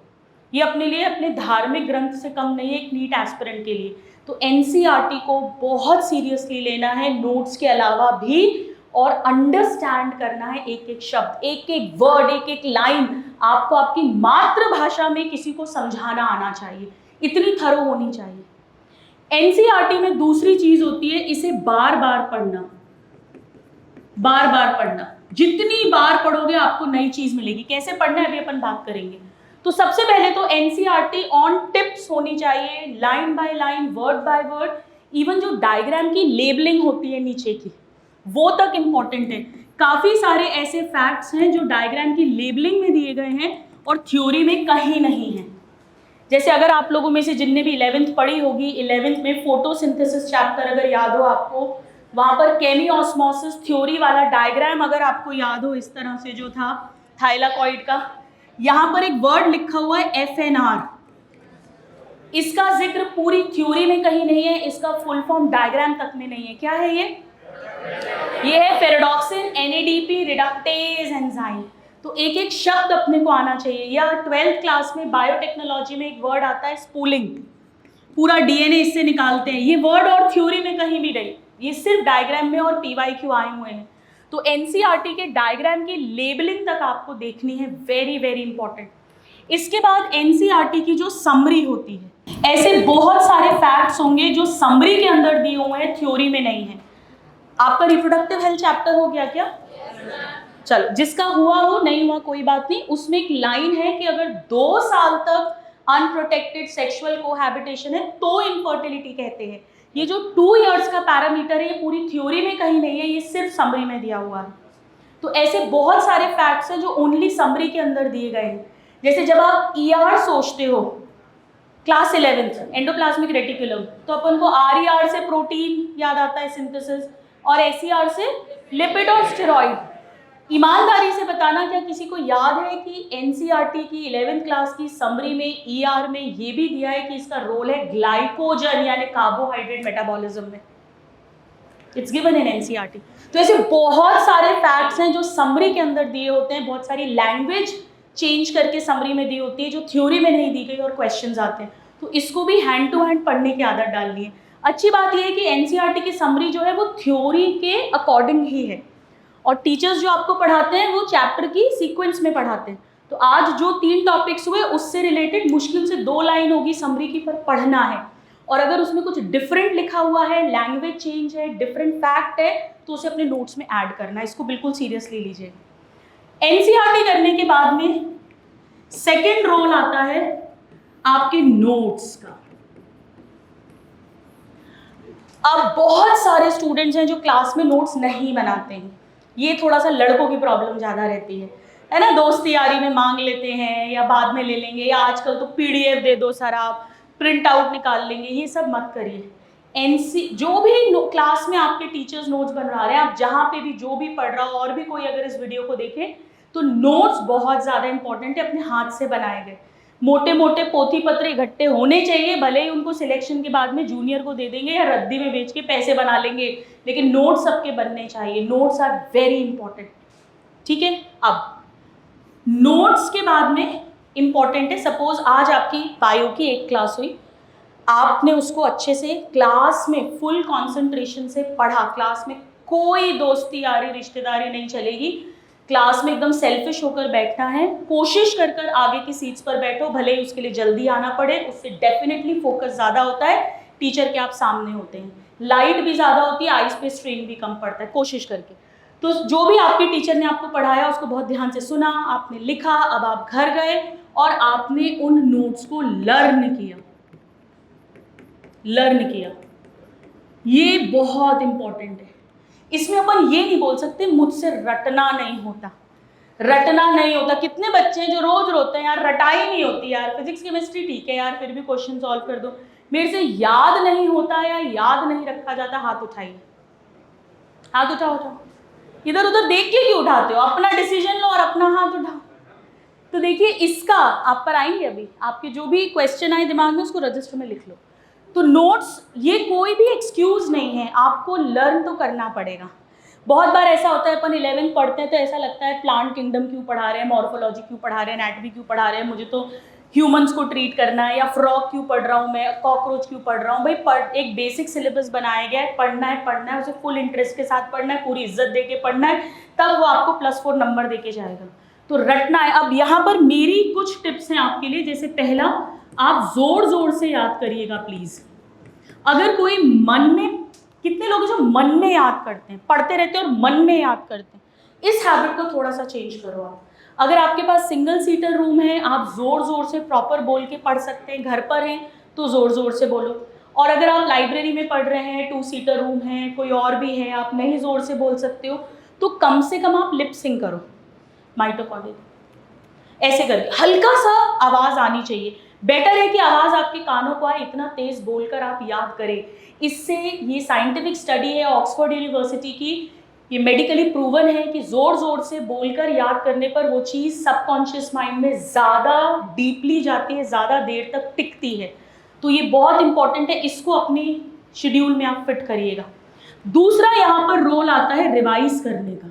ये अपने लिए अपने धार्मिक ग्रंथ से कम नहीं है एक नीट एस्पिरेंट के लिए। तो एनसीईआरटी को बहुत सीरियसली लेना है, नोट्स के अलावा भी, और अंडरस्टैंड करना है एक एक शब्द, एक एक वर्ड, एक एक लाइन। आपको आपकी मातृभाषा में किसी को समझाना आना चाहिए, इतनी थरो होनी चाहिए। एनसीईआरटी में दूसरी चीज होती है इसे बार बार पढ़ना, बार बार पढ़ना। जितनी बार पढ़ोगे आपको नई चीज मिलेगी। कैसे पढ़ना है अभी अपन बात करेंगे। तो सबसे पहले तो एनसीईआरटी ऑन टिप्स होनी चाहिए, line by line, word by word. Even जो डायग्राम की लेबलिंग होती है नीचे की, वो तक इंपॉर्टेंट है। काफी सारे ऐसे फैक्ट्स हैं जो डायग्राम की लेबलिंग में दिए गए हैं और थ्योरी में कहीं नहीं है। जैसे अगर आप लोगों में से जिनने भी 11th पढ़ी होगी, 11th में फोटोसिंथेसिस चैप्टर अगर याद हो आपको, वहाँ पर केमी ऑस्मोसिस थ्योरी वाला डायग्राम अगर आपको याद हो, इस तरह से जो था थाइलाकॉइड का, यहाँ पर एक वर्ड लिखा हुआ है FNR। इसका जिक्र पूरी थ्योरी में कहीं नहीं है, इसका फुल फॉर्म डायग्राम तक में नहीं है। क्या है ये है फेरेडॉक्सिन NADP रिडक्टेज एंजाइम। तो एक एक शब्द अपने को आना चाहिए। या 12th क्लास में बायोटेक्नोलॉजी में एक वर्ड आता है स्पूलिंग, पूरा DNA इससे निकालते हैं। ये वर्ड और थ्योरी में कहीं भी नहीं, ये सिर्फ डायग्राम में और PYQ आए हुए हैं। तो NCERT के डायग्राम की लेबलिंग तक आपको देखनी है, वेरी वेरी इंपॉर्टेंट। इसके बाद NCERT की जो समरी होती है, ऐसे बहुत सारे फैक्ट्स होंगे जो समरी के अंदर दिए हुए हैं, थ्योरी में नहीं है। आपका रिप्रोडक्टिव हेल्थ चैप्टर हो गया क्या? चलो, जिसका हुआ हो, नहीं हुआ कोई बात नहीं। उसमें एक लाइन है कि अगर 2 साल तक अनप्रोटेक्टेड सेक्सुअल कोहैबिटेशन है तो इनफर्टिलिटी कहते हैं। ये जो 2 इयर्स का पैरामीटर है, ये पूरी थ्योरी में कहीं नहीं है, ये सिर्फ समरी में दिया हुआ है। तो ऐसे बहुत सारे फैक्ट्स हैं जो ओनली समरी के अंदर दिए गए हैं। जैसे जब आप ER सोचते हो, क्लास 11th एंडोप्लाज्मिक रेटिकुलम, तो अपन को RER से प्रोटीन याद आता है सिंथेसिस, और SER से लिपिड और स्टेरॉइड। ईमानदारी से बताना, क्या किसी को याद है कि NCERT की 11th क्लास की समरी में ER में ये भी दिया है कि इसका रोल है ग्लाइकोजन यानी कार्बोहाइड्रेट मेटाबॉलिज्म में? It's given in NCERT। तो ऐसे बहुत सारे फैक्ट्स हैं जो समरी के अंदर दिए होते हैं, बहुत सारी लैंग्वेज चेंज करके समरी में दी होती है जो थ्योरी में नहीं दी गई और क्वेश्चंस आते हैं। तो इसको भी हैंड टू हैंड पढ़ने की आदत डालनी है। अच्छी बात यह है कि NCERT की समरी जो है वो थ्योरी के अकॉर्डिंग ही है, और टीचर्स जो आपको पढ़ाते हैं वो चैप्टर की सीक्वेंस में पढ़ाते हैं। तो आज जो 3 टॉपिक्स हुए उससे रिलेटेड मुश्किल से 2 लाइन होगी समरी की, पर पढ़ना है। और अगर उसमें कुछ डिफरेंट लिखा हुआ है, लैंग्वेज चेंज है, डिफरेंट फैक्ट है, तो उसे अपने नोट्स में ऐड करना है। इसको बिल्कुल सीरियसली लीजिए। NCERT करने के बाद में सेकेंड रोल आता है आपके नोट्स का। अब बहुत सारे स्टूडेंट्स हैं जो क्लास में नोट्स नहीं बनाते हैं। ये थोड़ा सा लड़कों की प्रॉब्लम ज़्यादा रहती है ना, दोस्ती यारी में मांग लेते हैं या बाद में ले लेंगे, या आजकल तो PDF दे दो सर, आप प्रिंट आउट निकाल लेंगे। ये सब मत करिए। जो भी क्लास में आपके टीचर्स नोट्स बनवा रहे हैं, आप जहाँ पे भी जो भी पढ़ रहा हो, और भी कोई अगर इस वीडियो को देखे, तो नोट्स बहुत ज़्यादा इंपॉर्टेंट है, अपने हाथ से बनाए गए। मोटे मोटे पोथी पत्र इकट्ठे होने चाहिए, भले ही उनको सिलेक्शन के बाद में जूनियर को दे देंगे या रद्दी में बेच के पैसे बना लेंगे, लेकिन नोट्स सबके बनने चाहिए। नोट्स आर वेरी इंपॉर्टेंट, ठीक है। अब नोट्स के बाद में इंपॉर्टेंट है, सपोज आज आपकी बायो की एक क्लास हुई, आपने उसको अच्छे से क्लास में फुल कॉन्सेंट्रेशन से पढ़ा, क्लास में कोई दोस्ती यारी रिश्तेदारी नहीं चलेगी, क्लास में एकदम सेल्फिश होकर बैठना है। कोशिश कर कर आगे की सीट्स पर बैठो, भले ही उसके लिए जल्दी आना पड़े, उससे डेफिनेटली फोकस ज़्यादा होता है, टीचर के आप सामने होते हैं, लाइट भी ज़्यादा होती है, आइज पे स्ट्रेन भी कम पड़ता है, कोशिश करके। तो जो भी आपके टीचर ने आपको पढ़ाया उसको बहुत ध्यान से सुना, आपने लिखा, अब आप घर गए और आपने उन नोट्स को लर्न किया। ये बहुत इंपॉर्टेंट है। इसमें अपन ये नहीं बोल सकते मुझसे रटना नहीं होता। कितने बच्चे हैं जो रोज रोते हैं, यार रटाई नहीं होती, यार फिजिक्स केमिस्ट्री ठीक है यार, फिर भी क्वेश्चन सॉल्व कर दो, मेरे से याद नहीं होता या याद नहीं रखा जाता। हाथ उठाइए, हाथ उठाओ। इधर उधर देख के क्यों उठाते हो? अपना डिसीजन लो और अपना हाथ उठाओ। तो देखिए, इसका आप पर आएंगे, अभी आपके जो भी क्वेश्चन आए दिमाग में उसको रजिस्टर में लिख लो। तो नोट्स ये कोई भी एक्सक्यूज़ नहीं है, आपको लर्न तो करना पड़ेगा। बहुत बार ऐसा होता है, अपन 11 पढ़ते हैं तो ऐसा लगता है प्लांट किंगडम क्यों पढ़ा रहे हैं, मॉर्फोलॉजी क्यों पढ़ा रहे हैं, एनाटॉमी क्यों पढ़ा रहे हैं, मुझे तो ह्यूमंस को ट्रीट करना है, या फ्रॉग क्यों पढ़ रहा हूँ मैं, कॉकरोच क्यों पढ़ रहा हूँ। भाई एक बेसिक सिलेबस बनाया गया है, पढ़ना है, उसे फुल इंटरेस्ट के साथ पढ़ना है, पूरी इज्जत दे के पढ़ना है, तब वो आपको +4 नंबर दे के जाएगा। तो रटना है। अब यहाँ पर मेरी कुछ टिप्स हैं आपके लिए। जैसे पहला, आप जोर जोर से याद करिएगा प्लीज़। अगर कोई मन में, कितने लोग जो मन में याद करते हैं, पढ़ते रहते हैं और मन में याद करते हैं, इस हैबिट को थोड़ा सा चेंज करो आप। अगर आपके पास सिंगल सीटर रूम है, आप ज़ोर ज़ोर से प्रॉपर बोल के पढ़ सकते हैं। घर पर हैं तो ज़ोर ज़ोर से बोलो। और अगर आप लाइब्रेरी में पढ़ रहे हैं, 2 सीटर रूम है, कोई और भी है, आप नहीं ज़ोर से बोल सकते हो, तो कम से कम आप लिप सिंक करो, माइटोकॉन्ड्रिया ऐसे करके हल्का सा आवाज़ आनी चाहिए। बेटर है कि आवाज़ आपके कानों को आए, इतना तेज़ बोलकर आप याद करें। इससे ये साइंटिफिक स्टडी है ऑक्सफोर्ड यूनिवर्सिटी की, ये मेडिकली प्रूवन है कि ज़ोर ज़ोर से बोलकर याद करने पर वो चीज़ सबकॉन्शियस माइंड में ज़्यादा डीपली जाती है, ज़्यादा देर तक टिकती है। तो ये बहुत इंपॉर्टेंट है, इसको अपनी शेड्यूल में आप फिट करिएगा। दूसरा यहाँ पर रोल आता है रिवाइज करने का।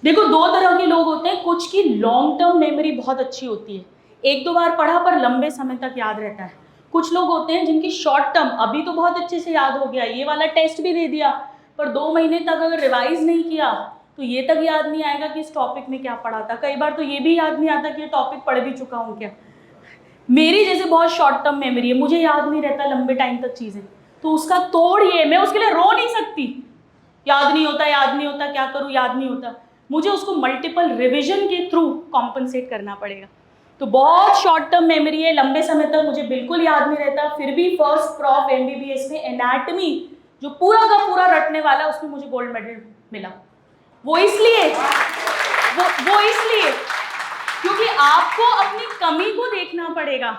देखो, दो तरह के लोग होते हैं, कुछ की लॉन्ग टर्म मेमोरी बहुत अच्छी होती है, एक दो बार पढ़ा पर लंबे समय तक याद रहता है। कुछ लोग होते हैं जिनकी शॉर्ट टर्म, अभी तो बहुत अच्छे से याद हो गया, ये वाला टेस्ट भी दे दिया, पर 2 महीने तक अगर रिवाइज नहीं किया तो ये तक याद नहीं आएगा कि इस टॉपिक में क्या पढ़ा था। कई बार तो ये भी याद नहीं आता कि ये टॉपिक पढ़ भी चुका हूँ क्या। मेरी जैसे बहुत शॉर्ट टर्म मेमोरी है, मुझे याद नहीं रहता लंबे टाइम तक चीज़ें, तो उसका तोड़ ये, मैं उसके लिए रो नहीं सकती, याद नहीं होता, याद नहीं होता, क्या करूँ, याद नहीं होता। मुझे उसको मल्टीपल रिविजन के थ्रू कॉम्पनसेट करना पड़ेगा। तो बहुत शॉर्ट टर्म मेमोरी है, लंबे समय तक मुझे बिल्कुल याद नहीं रहता, फिर भी फर्स्ट प्रॉफ MBBS में एनाटमी जो पूरा का पूरा रटने वाला, उसमें मुझे गोल्ड मेडल मिला। वो इसलिए क्योंकि आपको अपनी कमी को देखना पड़ेगा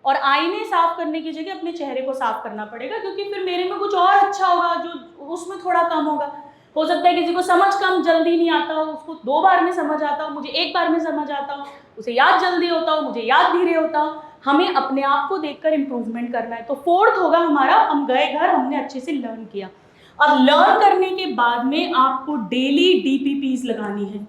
और आईने साफ करने की जगह अपने चेहरे को साफ करना पड़ेगा, क्योंकि फिर मेरे में कुछ और अच्छा होगा जो उसमें थोड़ा कम होगा। हो सकता है किसी को समझ कम जल्दी नहीं आता हो, उसको 2 बार में समझ आता हो, मुझे 1 बार में समझ आता हो, उसे याद जल्दी होता हो, मुझे याद धीरे होता हो। हमें अपने आप को देखकर इम्प्रूवमेंट करना है। तो फोर्थ होगा हमारा, हम गए घर, हमने अच्छे से लर्न किया। अब लर्न करने के बाद में आपको डेली DPPs लगानी है,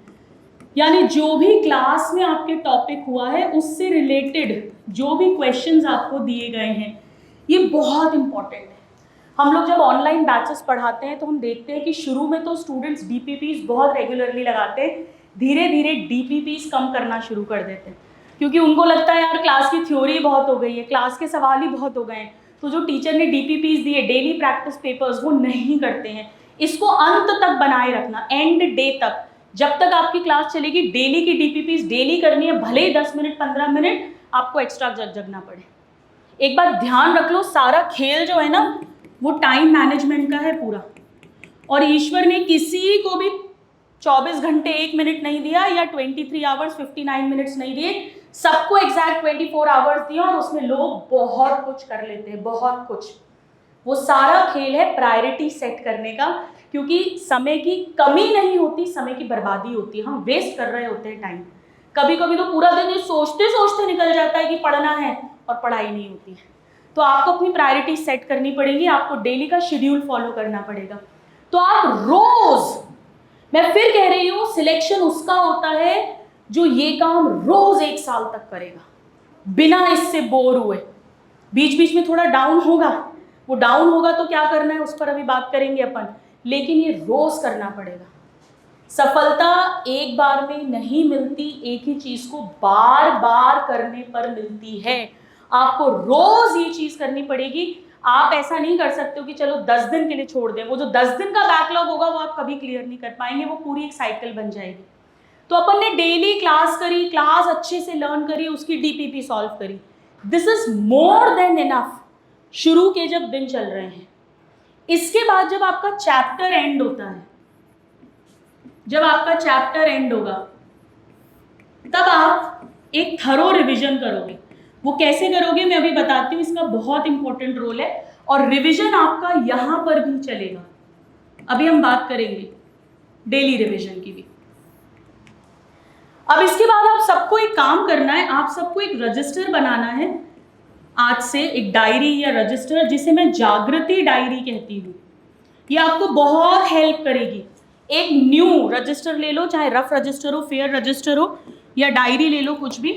यानी जो भी क्लास में आपके टॉपिक हुआ है उससे रिलेटेड जो भी क्वेश्चंस आपको दिए गए हैं, ये बहुत इंपॉर्टेंट है। हम लोग जब ऑनलाइन बैचेस पढ़ाते हैं तो हम देखते हैं कि शुरू में तो स्टूडेंट्स DPPs बहुत रेगुलरली लगाते हैं, धीरे धीरे DPPs कम करना शुरू कर देते हैं, क्योंकि उनको लगता है यार क्लास की थ्योरी बहुत हो गई है, क्लास के सवाल ही बहुत हो गए हैं, तो जो टीचर ने DPPs दिए, डेली प्रैक्टिस पेपर्स, वो नहीं करते हैं। इसको अंत तक बनाए रखना, एंड डे तक, जब तक आपकी क्लास चलेगी डेली की DPPs डेली करनी है, भले ही 10 मिनट 15 मिनट आपको एक्स्ट्रा जगना पड़े। एक बात ध्यान रख लो, सारा खेल जो है ना वो टाइम मैनेजमेंट का है पूरा, और ईश्वर ने किसी को भी 24 घंटे 1 मिनट नहीं दिया या 23 आवर्स 59 मिनट्स नहीं दिए, सबको एग्जैक्ट 24 आवर्स दिया, और उसमें लोग बहुत कुछ कर लेते हैं, बहुत कुछ। वो सारा खेल है प्रायोरिटी सेट करने का, क्योंकि समय की कमी नहीं होती, समय की बर्बादी होती है, हम वेस्ट कर रहे होते हैं टाइम। कभी कभी तो पूरा दिन ये सोचते सोचते निकल जाता है कि पढ़ना है और पढ़ाई नहीं होती है। तो आपको अपनी प्रायोरिटी सेट करनी पड़ेगी, आपको डेली का शेड्यूल फॉलो करना पड़ेगा। तो आप रोज, मैं फिर कह रही हूँ, सिलेक्शन उसका होता है जो ये काम रोज 1 साल तक करेगा बिना इससे बोर हुए। बीच बीच में थोड़ा डाउन होगा, वो डाउन होगा तो क्या करना है उस पर अभी बात करेंगे अपन, लेकिन ये रोज करना पड़ेगा। सफलता एक बार में नहीं मिलती, एक ही चीज को बार बार करने पर मिलती है। आपको रोज ये चीज करनी पड़ेगी। आप ऐसा नहीं कर सकते हो कि चलो 10 दिन के लिए छोड़ दें, वो जो 10 दिन का बैकलॉग होगा वो आप कभी क्लियर नहीं कर पाएंगे, वो पूरी एक साइकिल बन जाएगी। तो अपन ने डेली क्लास करी, क्लास अच्छे से लर्न करी, उसकी DPP सॉल्व करी, this is more than enough शुरू के जब दिन चल रहे हैं। इसके बाद जब आपका चैप्टर एंड होता है, जब आपका चैप्टर एंड होगा तब आप एक थरो रिवीजन करोगे। वो कैसे करोगे मैं अभी बताती हूँ, इसका बहुत इंपॉर्टेंट रोल है, और रिवीजन आपका यहाँ पर भी चलेगा। अभी हम बात करेंगे डेली रिवीजन की भी। अब इसके बाद आप सबको एक काम करना है, आप सबको एक रजिस्टर बनाना है आज से, एक डायरी या रजिस्टर, जिसे मैं जागृति डायरी कहती हूँ। ये आपको बहुत हेल्प करेगी। एक न्यू रजिस्टर ले लो, चाहे रफ रजिस्टर हो, फेयर रजिस्टर हो, या डायरी ले लो, कुछ भी,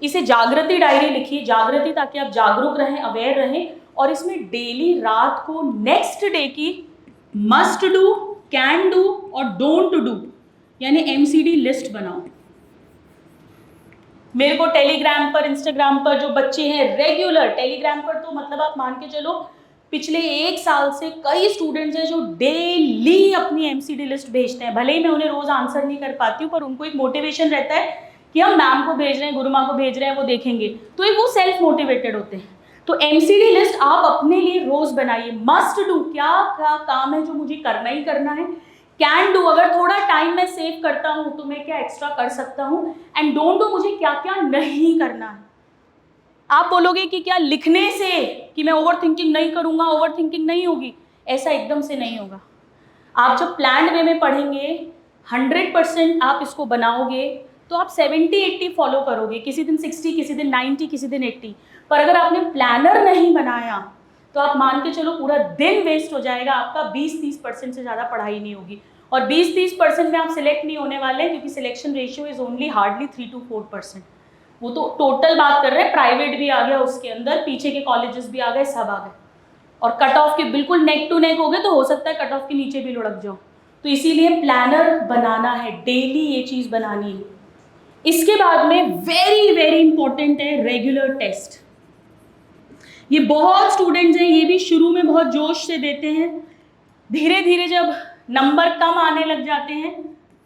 इसे जागृति डायरी लिखिए, जागृति, ताकि आप जागरूक रहें, अवेयर रहें, और इसमें डेली रात को नेक्स्ट डे की मस्ट डू, कैन डू और डोंट डू यानी MCD लिस्ट बनाओ। मेरे को टेलीग्राम पर, इंस्टाग्राम पर जो बच्चे हैं रेगुलर, टेलीग्राम पर तो मतलब आप मान के चलो पिछले 1 साल से कई स्टूडेंट्स हैं जो डेली अपनी MCD लिस्ट भेजते हैं। भले ही मैं उन्हें रोज आंसर नहीं कर पाती हूँ, पर उनको एक मोटिवेशन रहता है कि हम मैम को भेज रहे हैं, गुरु माँ को भेज रहे हैं, वो देखेंगे, तो एक वो सेल्फ मोटिवेटेड होते हैं। तो MCD लिस्ट आप अपने लिए रोज बनाइए। मस्ट डू, क्या क्या काम है जो मुझे करना ही करना है। कैन डू, अगर थोड़ा टाइम मैं सेव करता हूँ तो मैं क्या एक्स्ट्रा कर सकता हूँ। एंड डोंट डू, मुझे क्या क्या नहीं करना है। आप बोलोगे कि क्या लिखने से कि मैं ओवर थिंकिंग नहीं करूँगा, ओवर थिंकिंग नहीं होगी, ऐसा एकदम से नहीं होगा। आप जब प्लान्ड वे में पढ़ेंगे, 100% आप इसको बनाओगे तो आप 70-80 फॉलो करोगे, किसी दिन 60, किसी दिन 90, किसी दिन 80। पर अगर आपने प्लानर नहीं बनाया तो आप मान के चलो पूरा दिन वेस्ट हो जाएगा आपका, 20-30% से ज़्यादा पढ़ाई नहीं होगी। और 20-30% में आप सिलेक्ट नहीं होने वाले हैं, क्योंकि selection ratio is only hardly 3-4%। वो तो टोटल बात कर रहे हैं, प्राइवेट भी आ गया उसके अंदर, पीछे के कॉलेजेस भी आ गए, सब आ गए। और कट ऑफ के बिल्कुल नेक टू नेक हो गए तो हो सकता है कट ऑफ के नीचे भी लुढ़क जाओ। तो इसीलिए प्लानर बनाना है, डेली ये चीज़ बनानी है। इसके बाद में वेरी वेरी इंपॉर्टेंट है रेगुलर टेस्ट। ये बहुत स्टूडेंट्स हैं, ये भी शुरू में बहुत जोश से देते हैं, धीरे धीरे जब नंबर कम आने लग जाते हैं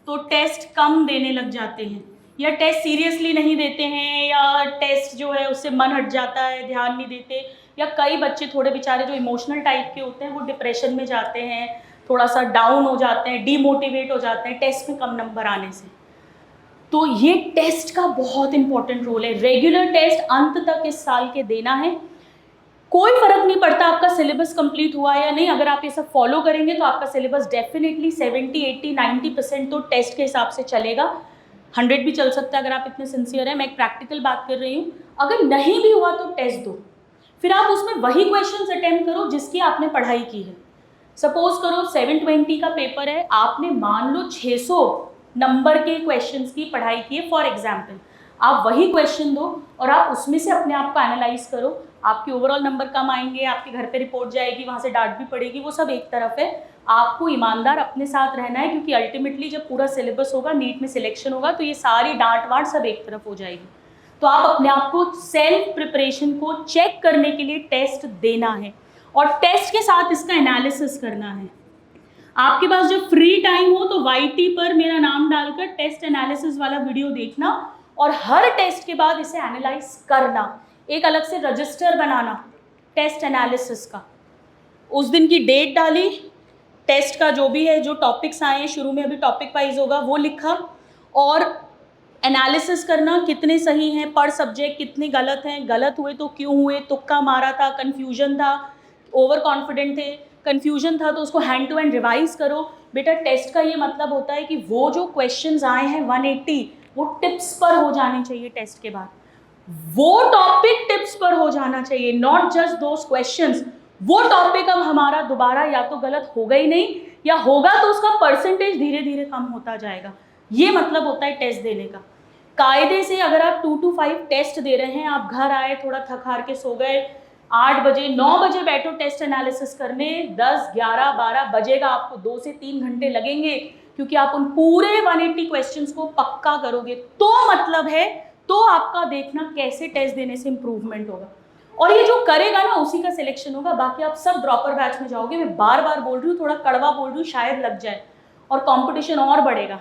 तो टेस्ट कम देने लग जाते हैं, या टेस्ट सीरियसली नहीं देते हैं, या टेस्ट जो है उससे मन हट जाता है, ध्यान नहीं देते, या कई बच्चे थोड़े बेचारे जो इमोशनल टाइप के होते हैं वो डिप्रेशन में जाते हैं, थोड़ा सा डाउन हो जाते हैं, डीमोटिवेट हो जाते हैं टेस्ट में कम नंबर आने से। तो ये टेस्ट का बहुत इंपॉर्टेंट रोल है। रेगुलर टेस्ट अंत तक इस साल के देना है। कोई फर्क नहीं पड़ता आपका सिलेबस कंप्लीट हुआ या नहीं, अगर आप ये सब फॉलो करेंगे तो आपका सिलेबस डेफिनेटली 70-80-90% तो टेस्ट के हिसाब से चलेगा। 100 भी चल सकता है अगर आप इतने सिंसियर हैं। मैं एक प्रैक्टिकल बात कर रही हूँ। अगर नहीं भी हुआ तो टेस्ट दो, फिर आप उसमें वही क्वेश्चंस अटेम्प्ट करो जिसकी आपने पढ़ाई की है। सपोज करो 720 का पेपर है, आपने मान लो 600 नंबर के क्वेश्चंस की पढ़ाई की है फॉर एग्जाम्पल, आप वही क्वेश्चन दो और आप उसमें से अपने आप को एनालाइज करो। आपके ओवरऑल नंबर कम आएंगे, आपके घर पे रिपोर्ट जाएगी, वहाँ से डांट भी पड़ेगी, वो सब एक तरफ है। आपको ईमानदार अपने साथ रहना है, क्योंकि अल्टीमेटली जब पूरा सिलेबस होगा, नीट में सिलेक्शन होगा, तो ये सारी डांट वाट सब एक तरफ हो जाएगी। तो आप अपने आप को सेल्फ प्रिपरेशन को चेक करने के लिए टेस्ट देना है, और टेस्ट के साथ इसका एनालिसिस करना है। आपके पास जब फ्री टाइम हो तो YT पर मेरा नाम डालकर टेस्ट एनालिसिस वाला वीडियो देखना, और हर टेस्ट के बाद इसे एनालाइज करना, एक अलग से रजिस्टर बनाना टेस्ट एनालिसिस का। उस दिन की डेट डाली, टेस्ट का जो भी है, जो टॉपिक्स आए हैं, शुरू में अभी टॉपिक वाइज होगा वो लिखा, और एनालिसिस करना कितने सही हैं पर सब्जेक्ट, कितने गलत हैं, गलत हुए तो क्यों हुए, तुक्का मारा था, कन्फ्यूजन था, ओवर कॉन्फिडेंट थे, कन्फ्यूजन था तो उसको हैंड टू हैंड रिवाइज करो। बेटा टेस्ट का ये मतलब होता है कि वो जो क्वेश्चंस आए हैं 180 वो टिप्स पर हो जाने चाहिए टेस्ट के बाद, वो टॉपिक टिप्स पर हो जाना चाहिए, नॉट जस्ट दोस क्वेश्चंस। वो टॉपिक अब हमारा दोबारा या तो गलत होगा ही नहीं, या होगा तो उसका परसेंटेज धीरे धीरे कम होता जाएगा। ये मतलब होता है टेस्ट देने का। कायदे से अगर आप 2 to 5 टेस्ट दे रहे हैं, आप घर आए, थोड़ा थक हार के सो गए, 8 बजे 9 बजे बैठो टेस्ट एनालिसिस करने, 10, 11, 12 बजेगा, आपको 2 से 3 घंटे लगेंगे, क्योंकि आप उन पूरे 180 क्वेश्चंस को पक्का करोगे। तो मतलब है, तो आपका देखना कैसे टेस्ट देने से इंप्रूवमेंट होगा, और ये जो करेगा ना उसी का सिलेक्शन होगा। बाकी आप सब ड्रॉपर बैच में जाओगे। मैं बार बार बोल रही हूँ, थोड़ा कड़वा बोल रही हूँ, शायद लग जाए, और कंपटीशन और बढ़ेगा।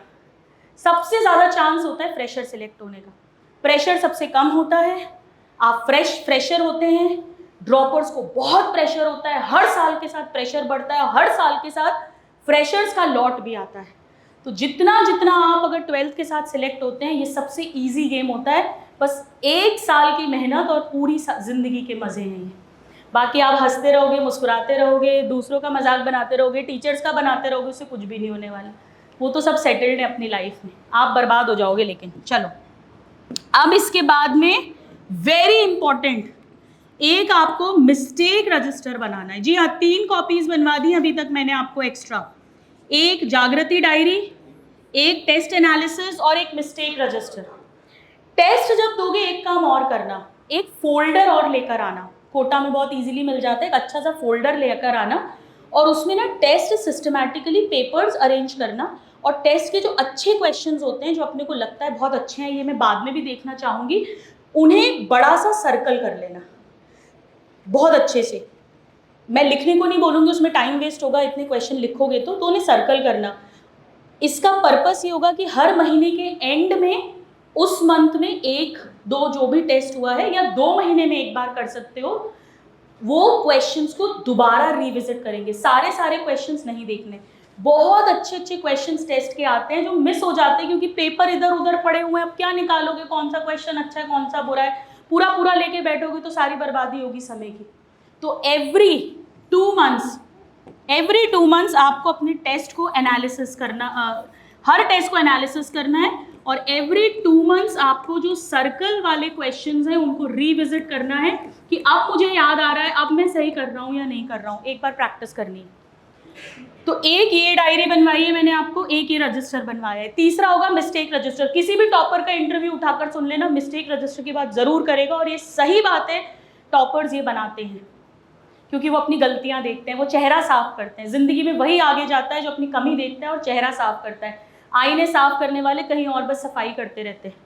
सबसे ज़्यादा चांस होता है फ्रेशर सिलेक्ट होने का, प्रेशर सबसे कम होता है। आप फ्रेशर होते हैं, ड्रॉपर्स को बहुत प्रेशर होता है, हर साल के साथ प्रेशर बढ़ता है, हर साल के साथ फ्रेशर्स का लॉट भी आता है। तो जितना जितना आप अगर 12th के साथ सिलेक्ट होते हैं, ये सबसे ईजी गेम होता है। बस 1 साल की मेहनत और पूरी ज़िंदगी के मज़े हैं ये। बाकी आप हंसते रहोगे, मुस्कुराते रहोगे, दूसरों का मजाक बनाते रहोगे, टीचर्स का बनाते रहोगे, उससे कुछ भी नहीं होने वाला। वो तो सब सेटल्ड है अपनी लाइफ में, आप बर्बाद हो जाओगे। लेकिन चलो, अब इसके बाद में वेरी इंपॉर्टेंट, एक आपको मिस्टेक रजिस्टर बनाना है। जी हाँ, 3 कॉपीज़ बनवा दी अभी तक मैंने आपको एक्स्ट्रा, एक जागृति डायरी, एक टेस्ट एनालिसिस और एक मिस्टेक रजिस्टर। टेस्ट जब दोगे एक काम और करना, एक फोल्डर और लेकर आना। कोटा में बहुत इजीली मिल जाता है, एक अच्छा सा फोल्डर लेकर आना, और उसमें ना टेस्ट सिस्टमैटिकली पेपर्स अरेंज करना, और टेस्ट के जो अच्छे क्वेश्चंस होते हैं, जो अपने को लगता है बहुत अच्छे हैं, ये मैं बाद में भी देखना चाहूँगी, उन्हें बड़ा सा सर्कल कर लेना बहुत अच्छे से। मैं लिखने को नहीं बोलूँगी, उसमें टाइम वेस्ट होगा, इतने क्वेश्चन लिखोगे तो उन्हें सर्कल करना। इसका पर्पस ये होगा कि हर महीने के एंड में, उस मंथ में 1-2 जो भी टेस्ट हुआ है, या 2 महीने में एक बार कर सकते हो, वो क्वेश्चंस को दोबारा रिविजिट करेंगे। सारे क्वेश्चंस नहीं देखने, बहुत अच्छे क्वेश्चंस टेस्ट के आते हैं जो मिस हो जाते हैं, क्योंकि पेपर इधर उधर पड़े हुए हैं। अब क्या निकालोगे, कौन सा क्वेश्चन अच्छा है, कौन सा बुरा है, पूरा पूरा लेके बैठोगे तो सारी बर्बादी होगी समय की। तो एवरी 2 मंथ्स आपको अपने टेस्ट को एनालिसिस करना, हर टेस्ट को एनालिसिस करना है, और एवरी 2 मंथ्स आपको जो सर्कल वाले क्वेश्चंस हैं उनको रिविजिट करना है कि अब मुझे याद आ रहा है, अब मैं सही कर रहा हूँ या नहीं कर रहा हूँ, एक बार प्रैक्टिस करनी है। तो एक ये डायरी बनवाई है मैंने आपको, एक ये रजिस्टर बनवाया है। तीसरा होगा मिस्टेक रजिस्टर। किसी भी टॉपर का इंटरव्यू उठाकर सुन लेना, मिस्टेक रजिस्टर की बात जरूर करेगा, और ये सही बात है, टॉपर्स ये बनाते हैं क्योंकि वो अपनी गलतियां देखते हैं, वो चेहरा साफ करते हैं। जिंदगी में वही आगे जाता है जो अपनी कमी देखता है और चेहरा साफ करता है। आईने साफ करने वाले कहीं और बस सफाई करते रहते हैं,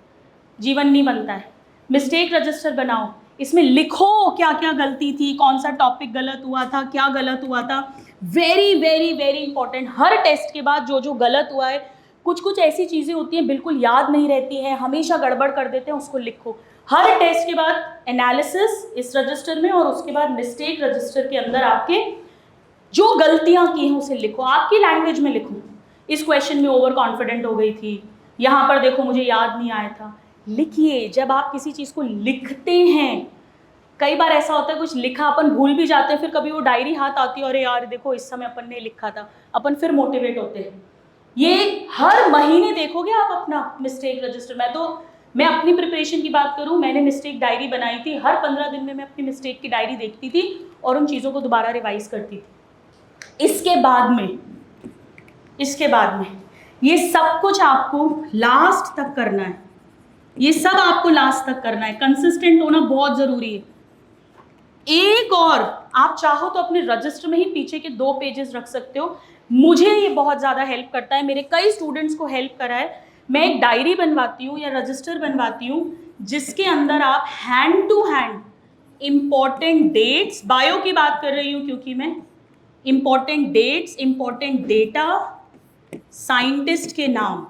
जीवन नहीं बनता है। मिस्टेक रजिस्टर बनाओ, इसमें लिखो क्या क्या गलती थी, कौन सा टॉपिक गलत हुआ था, क्या गलत हुआ था। Very very very important. हर टेस्ट के बाद जो जो गलत हुआ है, कुछ कुछ ऐसी चीज़ें होती हैं बिल्कुल याद नहीं रहती हैं, हमेशा गड़बड़ कर देते हैं, उसको लिखो। हर टेस्ट के बाद एनालिसिस इस रजिस्टर में, और उसके बाद मिस्टेक रजिस्टर के अंदर आपके जो गलतियां की हैं उसे लिखो, आपकी लैंग्वेज में लिखो। इस क्वेश्चन में ओवर कॉन्फिडेंट हो गई थी, यहाँ पर देखो मुझे याद नहीं आया था। लिखिए। जब आप किसी चीज़ को लिखते हैं, कई बार ऐसा होता है कुछ लिखा अपन भूल भी जाते हैं, फिर कभी वो डायरी हाथ आती है, अरे यार देखो इस समय अपन ने लिखा था, अपन फिर मोटिवेट होते हैं। ये हर महीने देखोगे आप अपना मिस्टेक रजिस्टर। मैं अपनी प्रिपरेशन की बात करूं, मैंने मिस्टेक डायरी बनाई थी। हर 15 दिन में मैं अपनी मिस्टेक की डायरी देखती थी और उन चीज़ों को दोबारा रिवाइज करती थी। इसके बाद में ये सब कुछ आपको लास्ट तक करना है, ये सब आपको लास्ट तक करना है। कंसिस्टेंट होना बहुत ज़रूरी है। एक और आप चाहो तो अपने रजिस्टर में ही पीछे के 2 पेजेस रख सकते हो। मुझे ये बहुत ज़्यादा हेल्प करता है, मेरे कई स्टूडेंट्स को हेल्प करा है। मैं एक डायरी बनवाती हूँ या रजिस्टर बनवाती हूँ जिसके अंदर आप hand to hand important dates, bio की बात कर रही हूँ क्योंकि मैं, important dates, important data, scientist के नाम,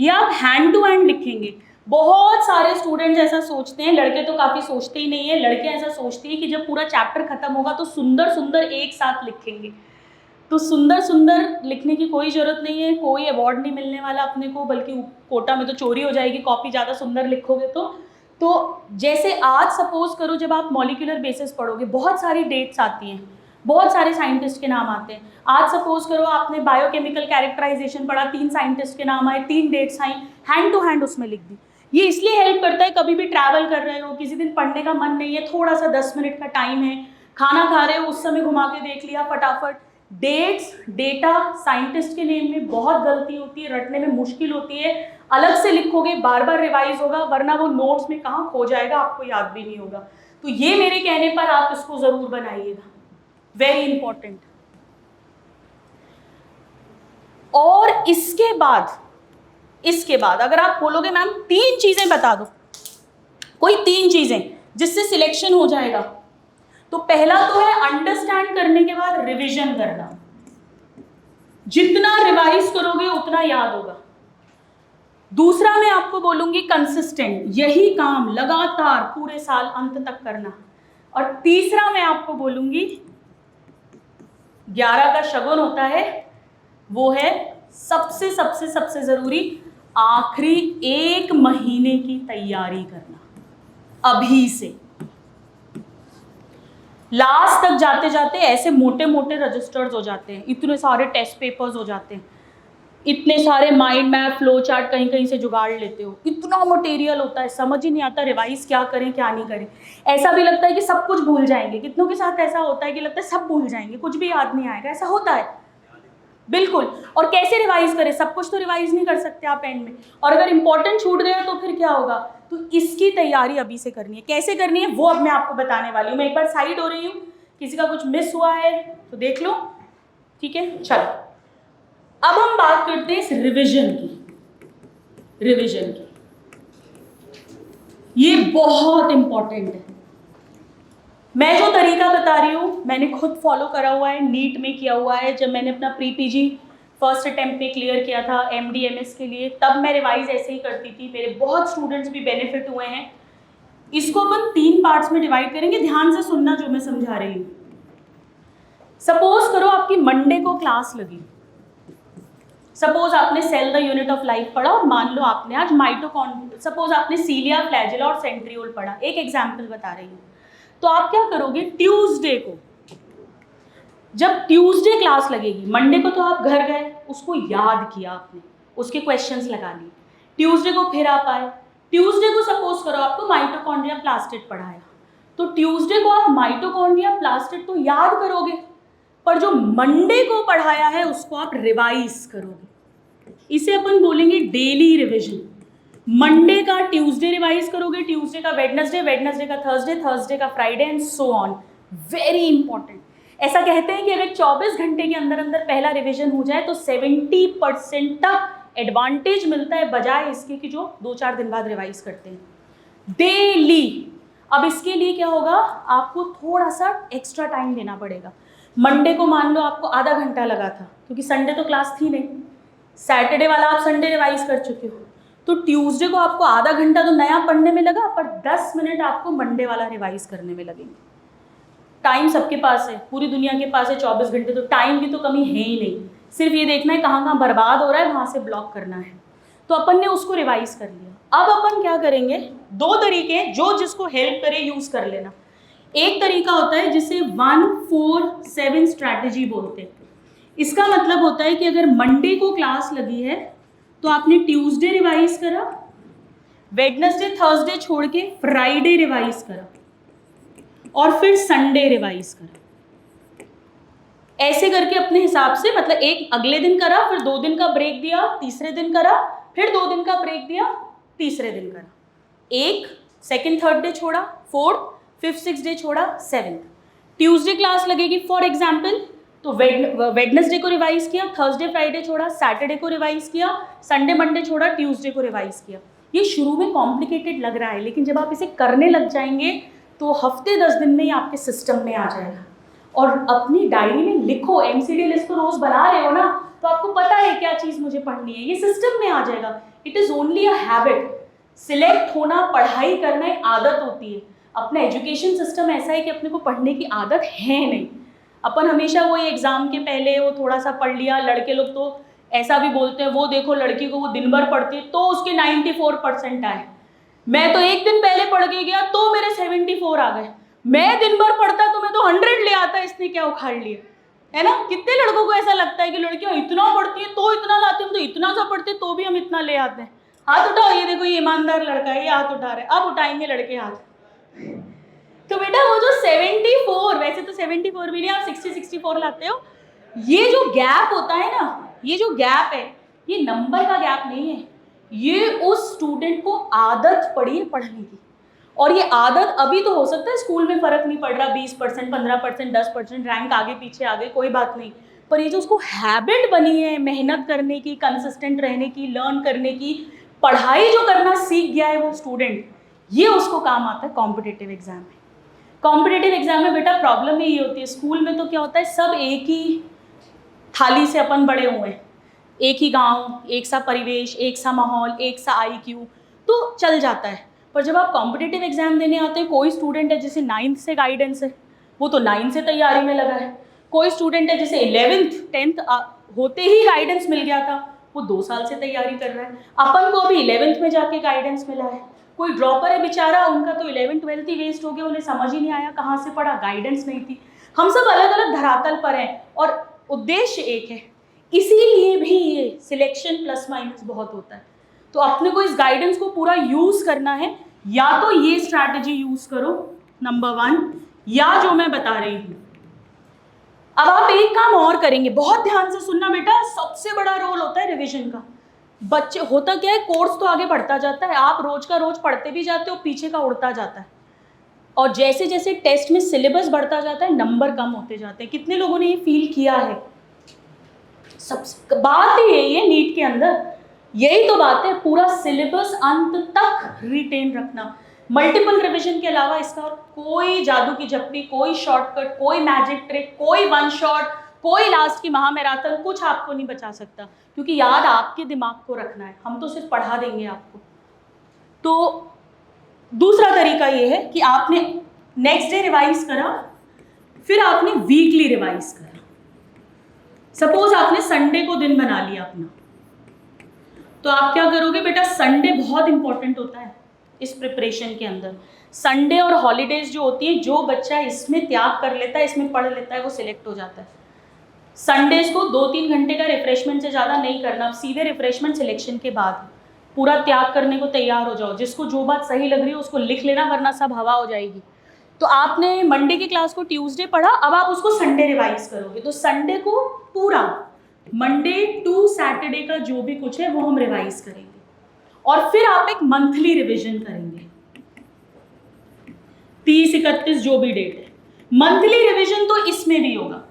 ये आप हैंड टू हैंड लिखेंगे। बहुत सारे स्टूडेंट्स ऐसा सोचते हैं, लड़के तो काफ़ी सोचते ही नहीं है, लड़कियां ऐसा सोचती हैं कि जब पूरा चैप्टर खत्म होगा तो सुंदर सुंदर एक साथ लिखेंगे। तो सुंदर सुंदर लिखने की कोई ज़रूरत नहीं है, कोई अवार्ड नहीं मिलने वाला अपने को, बल्कि कोटा में तो चोरी हो जाएगी कॉपी ज़्यादा सुंदर लिखोगे तो जैसे आज सपोज करो जब आप मॉलिक्यूलर बेसिस पढ़ोगे, बहुत सारी डेट्स आती हैं, बहुत सारे साइंटिस्ट के नाम आते हैं। आज सपोज करो आपने बायोकेमिकल कैरेक्टराइजेशन पढ़ा, 3 साइंटिस्ट के नाम आए, 3 डेट्स आई, हैंड टू हैंड उसमें लिख दी। ये इसलिए हेल्प करता है, कभी भी ट्रैवल कर रहे हो, किसी दिन पढ़ने का मन नहीं है, थोड़ा सा 10 मिनट का टाइम है, खाना खा रहे हो, उस समय घुमा के देख लिया फटाफट। डेट्स, डेटा, साइंटिस्ट के नेम में बहुत गलती होती है, रटने में मुश्किल होती है। अलग से लिखोगे, बार बार रिवाइज होगा, वरना वो नोट्स में कहाँ खो जाएगा, आपको याद भी नहीं होगा। तो ये मेरे कहने पर आप इसको ज़रूर बनाइएगा, वेरी इंपॉर्टेंट। और इसके बाद अगर आप बोलोगे मैम 3 चीज़ें बता दो, कोई 3 चीज़ें जिससे सिलेक्शन हो जाएगा, तो पहला तो है अंडरस्टैंड करने के बाद रिवीजन करना। जितना रिवाइज करोगे उतना याद होगा। दूसरा मैं आपको बोलूंगी कंसिस्टेंट, यही काम लगातार पूरे साल अंत तक करना। और तीसरा मैं आपको बोलूंगी 11 का शगुन होता है, वो है सबसे ज़रूरी, आखिरी 1 महीने की तैयारी करना अभी से। लास्ट तक जाते जाते ऐसे मोटे मोटे रजिस्टर्स हो जाते हैं, इतने सारे टेस्ट पेपर्स हो जाते हैं, इतने सारे माइंड मैप, फ्लो चार्ट कहीं कहीं से जुगाड़ लेते हो, इतना मटेरियल होता है, समझ ही नहीं आता रिवाइज क्या करें क्या नहीं करें। ऐसा भी लगता है कि सब कुछ भूल जाएंगे, कितनों के साथ ऐसा होता है कि लगता है सब भूल जाएंगे, कुछ भी याद नहीं आएगा, ऐसा होता है बिल्कुल। और कैसे रिवाइज करें, सब कुछ तो रिवाइज नहीं कर सकते आप एंड में, और अगर इंपॉर्टेंट छूट गया तो फिर क्या होगा। तो इसकी तैयारी अभी से करनी है। कैसे करनी है वो अब मैं आपको बताने वाली हूँ। मैं एक बार साइड हो रही हूँ, किसी का कुछ मिस हुआ है तो देख लो, ठीक है। चलो अब हम बात करते हैं इस रिवीजन की। ये बहुत इंपॉर्टेंट है। मैं जो तरीका बता रही हूँ मैंने खुद फॉलो करा हुआ है, नीट में किया हुआ है। जब मैंने अपना प्री पीजी फर्स्ट अटेम्प्ट में क्लियर किया था MD MS के लिए, तब मैं रिवाइज ऐसे ही करती थी। मेरे बहुत स्टूडेंट्स भी बेनिफिट हुए हैं। इसको अपन 3 पार्ट्स में डिवाइड करेंगे, ध्यान से सुनना जो मैं समझा रही हूँ। सपोज करो आपकी मंडे को क्लास लगी, सपोज आपने cell the unit of life पढ़ा और मान लो आपने आज माइटोकॉन्ड्रिया, सपोज आपने सीलिया, फ्लैजिला और सेंट्रियोल पढ़ा, एक एग्जाम्पल बता रही हूँ। तो आप क्या करोगे, ट्यूसडे को, जब ट्यूसडे क्लास लगेगी, मंडे को तो आप घर गए, उसको याद किया आपने, उसके क्वेश्चंस लगा लिए, ट्यूसडे को फिर आप आए, ट्यूसडे को सपोज करो आपको माइटोकॉन्ड्रिया प्लास्टिड पढ़ाया, तो ट्यूसडे को आप माइटोकॉन्ड्रिया प्लास्टिड तो याद करोगे, पर जो मंडे को पढ़ाया है उसको आप रिवाइज करोगे। इसे अपन बोलेंगे डेली रिविजन। मंडे का ट्यूसडे रिवाइज करोगे, ट्यूसडे का वेडनेसडे, वेडनेसडे का थर्सडे, थर्सडे का Friday and so on. Very important. ऐसा कहते हैं कि अगर 24 घंटे के अंदर अंदर पहला रिवीजन हो जाए तो 70% तक एडवांटेज मिलता है, बजाय इसके कि जो 2-4 दिन बाद रिवाइज करते हैं डेली। अब इसके लिए क्या होगा, आपको थोड़ा सा एक्स्ट्रा टाइम देना पड़ेगा। मंडे को मान लो आपको आधा घंटा लगा था, क्योंकि संडे तो क्लास थी नहीं, सैटरडे वाला आप संडे रिवाइज कर चुके हो, तो ट्यूसडे को आपको आधा घंटा तो नया पढ़ने में लगा, पर 10 मिनट आपको मंडे वाला रिवाइज करने में लगेंगे। टाइम सबके पास है, पूरी दुनिया के पास है 24 घंटे, तो टाइम की तो कमी है ही नहीं, सिर्फ ये देखना है कहाँ कहाँ बर्बाद हो रहा है, वहाँ से ब्लॉक करना है। तो अपन ने उसको रिवाइज कर लिया। अब अपन क्या करेंगे, 2 तरीके जो जिसको हेल्प करे यूज कर लेना। एक तरीका होता है जिसे 1-4-7 स्ट्रैटेजी बोलते हैं। इसका मतलब होता है कि अगर मंडे को क्लास लगी है तो आपने ट्यूसडे रिवाइज करा, वेडनेसडे थर्सडे छोड़ के फ्राइडे रिवाइज करा और फिर संडे रिवाइज करा। ऐसे करके अपने हिसाब से, मतलब एक अगले दिन करा, फिर 2 दिन का ब्रेक दिया, तीसरे दिन करा, फिर 2 दिन का ब्रेक दिया, तीसरे दिन करा, एक सेकंड थर्ड डे छोड़ा, 4th 5th 6th डे छोड़ा, 7th। ट्यूसडे क्लास लगेगी फॉर एग्जाम्पल, तो वेडनेसडे को रिवाइज किया, थर्सडे फ्राइडे छोड़ा, सैटरडे को रिवाइज किया, संडे मंडे छोड़ा, ट्यूसडे को रिवाइज किया। ये शुरू में कॉम्प्लिकेटेड लग रहा है, लेकिन जब आप इसे करने लग जाएंगे तो हफ्ते 10 दिन में ही आपके सिस्टम में आ जाएगा। और अपनी डायरी में लिखो, एमसीडी लिस्ट तो रोज बना रहे हो ना, तो आपको पता है क्या चीज़ मुझे पढ़नी है, ये सिस्टम में आ जाएगा। It is only a habit. Select होना, पढ़ाई करना एक आदत होती है। अपना एजुकेशन सिस्टम ऐसा है कि अपने को पढ़ने की आदत है नहीं। अपन हमेशा वही एग्ज़ाम के पहले वो थोड़ा सा पढ़ लिया। लड़के लोग तो ऐसा भी बोलते हैं, वो देखो लड़की को वो दिन भर पढ़ती है तो उसके 94% आए। मैं तो एक दिन पहले पढ़ के गया तो मेरे 74 आ गए। मैं दिन भर पढ़ता तो मैं तो 100 ले आता, इसने क्या उखाड़ लिया, है ना। कितने लड़कों को ऐसा लगता है कि लड़कियां इतना पढ़ती हैं तो इतना लाती, हम तो इतना सा पढ़ते तो भी हम इतना ले आते हैं। हाथ उठाओ, ये देखो ये ईमानदार लड़का है, ये हाथ उठा रहा है। अब उठाएंगे लड़के हाथ। तो बेटा वो जो 74, वैसे तो 74 भी नहीं, आप 60-64 लाते हो, ये जो गैप होता है ना, ये जो गैप है, ये नंबर का गैप नहीं है, ये उस स्टूडेंट को आदत पड़ी है पढ़ने की। और ये आदत अभी तो हो सकता है स्कूल में फर्क नहीं पड़ रहा, 20%, 15%, 10% रैंक आगे पीछे आ गए, कोई बात नहीं, पर ये जो उसको हैबिट बनी है मेहनत करने की, कंसिस्टेंट रहने की, लर्न करने की, पढ़ाई जो करना सीख गया है वो स्टूडेंट, ये उसको काम आता है कॉम्पिटिटिव एग्जाम में। कॉम्पिटिटिव एग्जाम में बेटा प्रॉब्लम ही ये होती है, स्कूल में तो क्या होता है, सब एक ही थाली से अपन बड़े हुए हैं, एक ही गांव, एक सा परिवेश, एक सा माहौल, एक सा IQ, तो चल जाता है। पर जब आप कॉम्पिटिटिव एग्जाम देने आते हैं, कोई स्टूडेंट है जिसे 9th से गाइडेंस है, वो तो 9th से तैयारी में लगा है। कोई स्टूडेंट है जिसे 11th 10th होते ही गाइडेंस मिल गया था, वो 2 साल से तैयारी कर रहा है। अपन को अभी 11th में जाके गाइडेंस मिला है। कोई ड्रॉपर है बेचारा, उनका तो 11th 12th ही वेस्ट हो गया, उन्हें समझ ही नहीं आया कहाँ से पढ़ा, गाइडेंस नहीं थी। हम सब अलग अलग धरातल पर हैं और उद्देश्य एक है, इसीलिए भी ये सिलेक्शन प्लस माइनस बहुत होता है। तो अपने को इस गाइडेंस को पूरा यूज करना है, या तो ये स्ट्रैटेजी यूज करो नंबर 1, या जो मैं बता रही हूँ। अब आप एक काम और करेंगे, बहुत ध्यान से सुनना बेटा, सबसे बड़ा रोल होता है रिवीजन का। बच्चे, होता क्या है, कोर्स तो आगे बढ़ता जाता है, आप रोज का रोज पढ़ते भी जाते हो, पीछे का उड़ता जाता है, और जैसे जैसे टेस्ट में सिलेबस बढ़ता जाता है, नंबर कम होते जाते हैं। कितने लोगों ने ये फील किया है? सब बात ही यही है नीट के अंदर, यही तो बात है, पूरा सिलेबस अंत तक रिटेन रखना। मल्टीपल रिवीजन के अलावा इसका कोई जादू की झप्पी, कोई शॉर्टकट, कोई मैजिक ट्रिक, कोई वन शॉट, कोई लास्ट की महामैराथन, कुछ आपको नहीं बचा सकता, क्योंकि याद आपके दिमाग को रखना है, हम तो सिर्फ पढ़ा देंगे आपको। तो दूसरा तरीका ये है कि आपने नेक्स्ट डे रिवाइज करा, फिर आपने वीकली रिवाइज करा। सपोज आपने संडे को दिन बना लिया अपना, तो आप क्या करोगे बेटा, संडे बहुत इंपॉर्टेंट होता है इस प्रिपरेशन के अंदर। संडे और हॉलीडेज जो होती हैं, जो बच्चा इसमें त्याग कर लेता है, इसमें पढ़ लेता है, वो सिलेक्ट हो जाता है। संडेज को 2-3 घंटे का रिफ्रेशमेंट से ज़्यादा नहीं करना, अब सीधे रिफ्रेशमेंट सिलेक्शन के बाद पूरा त्याग करने को तैयार हो जाओ। जिसको जो बात सही लग रही है उसको लिख लेना, वरना सब हवा हो जाएगी। तो आपने मंडे की क्लास को ट्यूसडे पढ़ा, अब आप उसको संडे रिवाइज करोगे। तो संडे को पूरा, मंडे टू सैटरडे का जो भी कुछ है वो हम रिवाइज करेंगे, और फिर आप एक मंथली रिवीजन करेंगे 30-31 जो भी डेट है। मंथली रिवीजन तो इसमें भी होगा,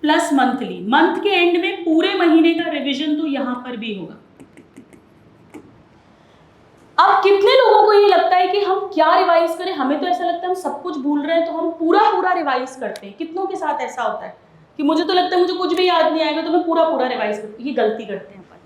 प्लस मंथली, मंथ के एंड में पूरे महीने का रिवीजन तो यहां पर भी होगा। अब कितने लोगों को ये लगता है कि हम क्या रिवाइज करें? हमें तो ऐसा लगता है हम सब कुछ भूल रहे हैं तो हम पूरा रिवाइज करते हैं। कितनों के साथ ऐसा होता है कि मुझे तो लगता है मुझे कुछ भी याद नहीं आएगा तो मैं पूरा रिवाइज करती हूँ। ये गलती करते हैं अपन,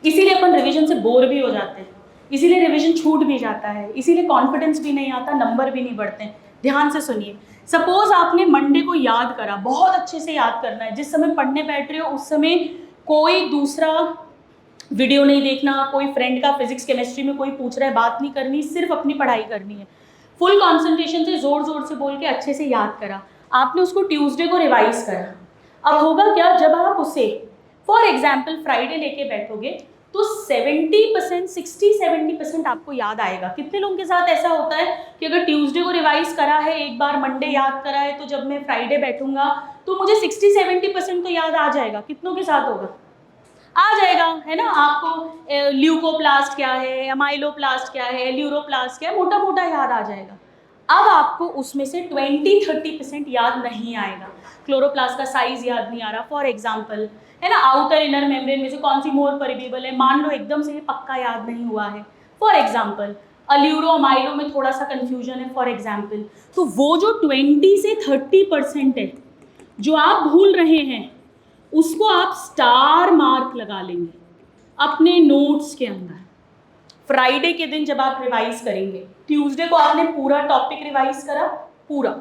इसीलिए अपन रिवीजन से बोर भी हो जाते हैं, इसीलिए रिवीजन छूट भी जाता है, इसीलिए कॉन्फिडेंस भी नहीं आता, नंबर भी नहीं बढ़ते हैं। ध्यान से सुनिए, सपोज आपने मंडे को याद करा, बहुत अच्छे से याद करना है। जिस समय पढ़ने बैठ रहे हो उस समय कोई दूसरा वीडियो नहीं देखना, कोई फ्रेंड का फिजिक्स केमिस्ट्री में कोई पूछ रहा है बात नहीं करनी, सिर्फ अपनी पढ़ाई करनी है। फुल कॉन्सेंट्रेशन से जोर जोर से बोल के अच्छे से याद करा, आपने उसको ट्यूसडे को रिवाइज करा। अब होगा क्या, जब आप उसे फॉर एग्जाम्पल फ्राइडे लेके बैठोगे तो 70%, 60-70% आपको याद आएगा। कितने लोगों के साथ ऐसा होता है कि अगर ट्यूसडे को रिवाइज करा है, एक बार मंडे याद करा है, तो जब मैं फ्राइडे बैठूंगा तो मुझे 60-70% तो याद आ जाएगा। कितनों के साथ होगा? आ जाएगा, है ना। आपको ल्यूकोप्लास्ट क्या है, अमाइलोप्लास्ट क्या है, ल्यूरोप्लास्ट क्या है, मोटा मोटा याद आ जाएगा। अब आपको उसमें से 20-30% याद नहीं आएगा। क्लोरोप्लास्ट का साइज याद नहीं आ रहा फॉर एग्जाम्पल, है ना। आउटर इनर मेम्ब्रेन में से कौन सी मोर परमिएबल है, मान लो एकदम से ये पक्का याद नहीं हुआ है फॉर एग्जाम्पल। अल्यूरो अमाइलो में थोड़ा सा कंफ्यूजन है फॉर एग्जाम्पल। तो वो जो 20-30% है जो आप भूल रहे हैं, उसको आप स्टार मार्क लगा लेंगे अपने नोट्स के अंदर। फ्राइडे के दिन जब आप रिवाइज करेंगे, ट्यूसडे को आपने पूरा टॉपिक रिवाइज करा, पूरा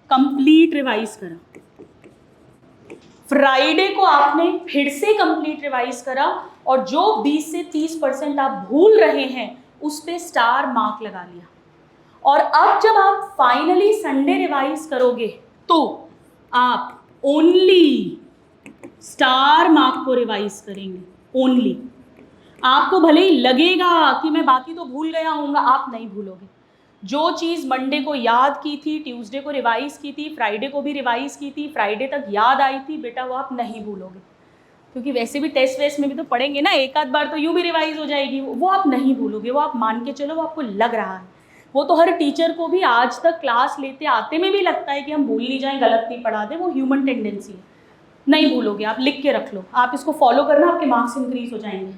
कंप्लीट रिवाइज करा, फ्राइडे को आपने फिर से कंप्लीट रिवाइज करा, और जो 20-30% आप भूल रहे हैं उस पे स्टार मार्क लगा लिया। और अब जब आप फाइनली संडे रिवाइज करोगे तो आप ओनली स्टार मार्क को रिवाइज करेंगे, ओनली। आपको भले ही लगेगा कि मैं बाकी तो भूल गया हूँगा, आप नहीं भूलोगे। जो चीज़ मंडे को याद की थी, ट्यूसडे को रिवाइज की थी, फ्राइडे को भी रिवाइज की थी, फ्राइडे तक याद आई थी, बेटा वो आप नहीं भूलोगे। क्योंकि वैसे भी टेस्ट वेस्ट में भी तो पढ़ेंगे ना, एक आध बार तो यूँ भी रिवाइज हो जाएगी, वो आप नहीं भूलोगे। वो आप मान के चलो, वो आपको लग रहा है। वो तो हर टीचर को भी आज तक क्लास लेते आते में भी लगता है कि हम भूल नहीं जाएं, गलत नहीं पढ़ा दें, वो ह्यूमन टेंडेंसी है। नहीं भूलोगे, आप लिख के रख लो, आप इसको फॉलो करना, आपके मार्क्स इंक्रीज हो जाएंगे।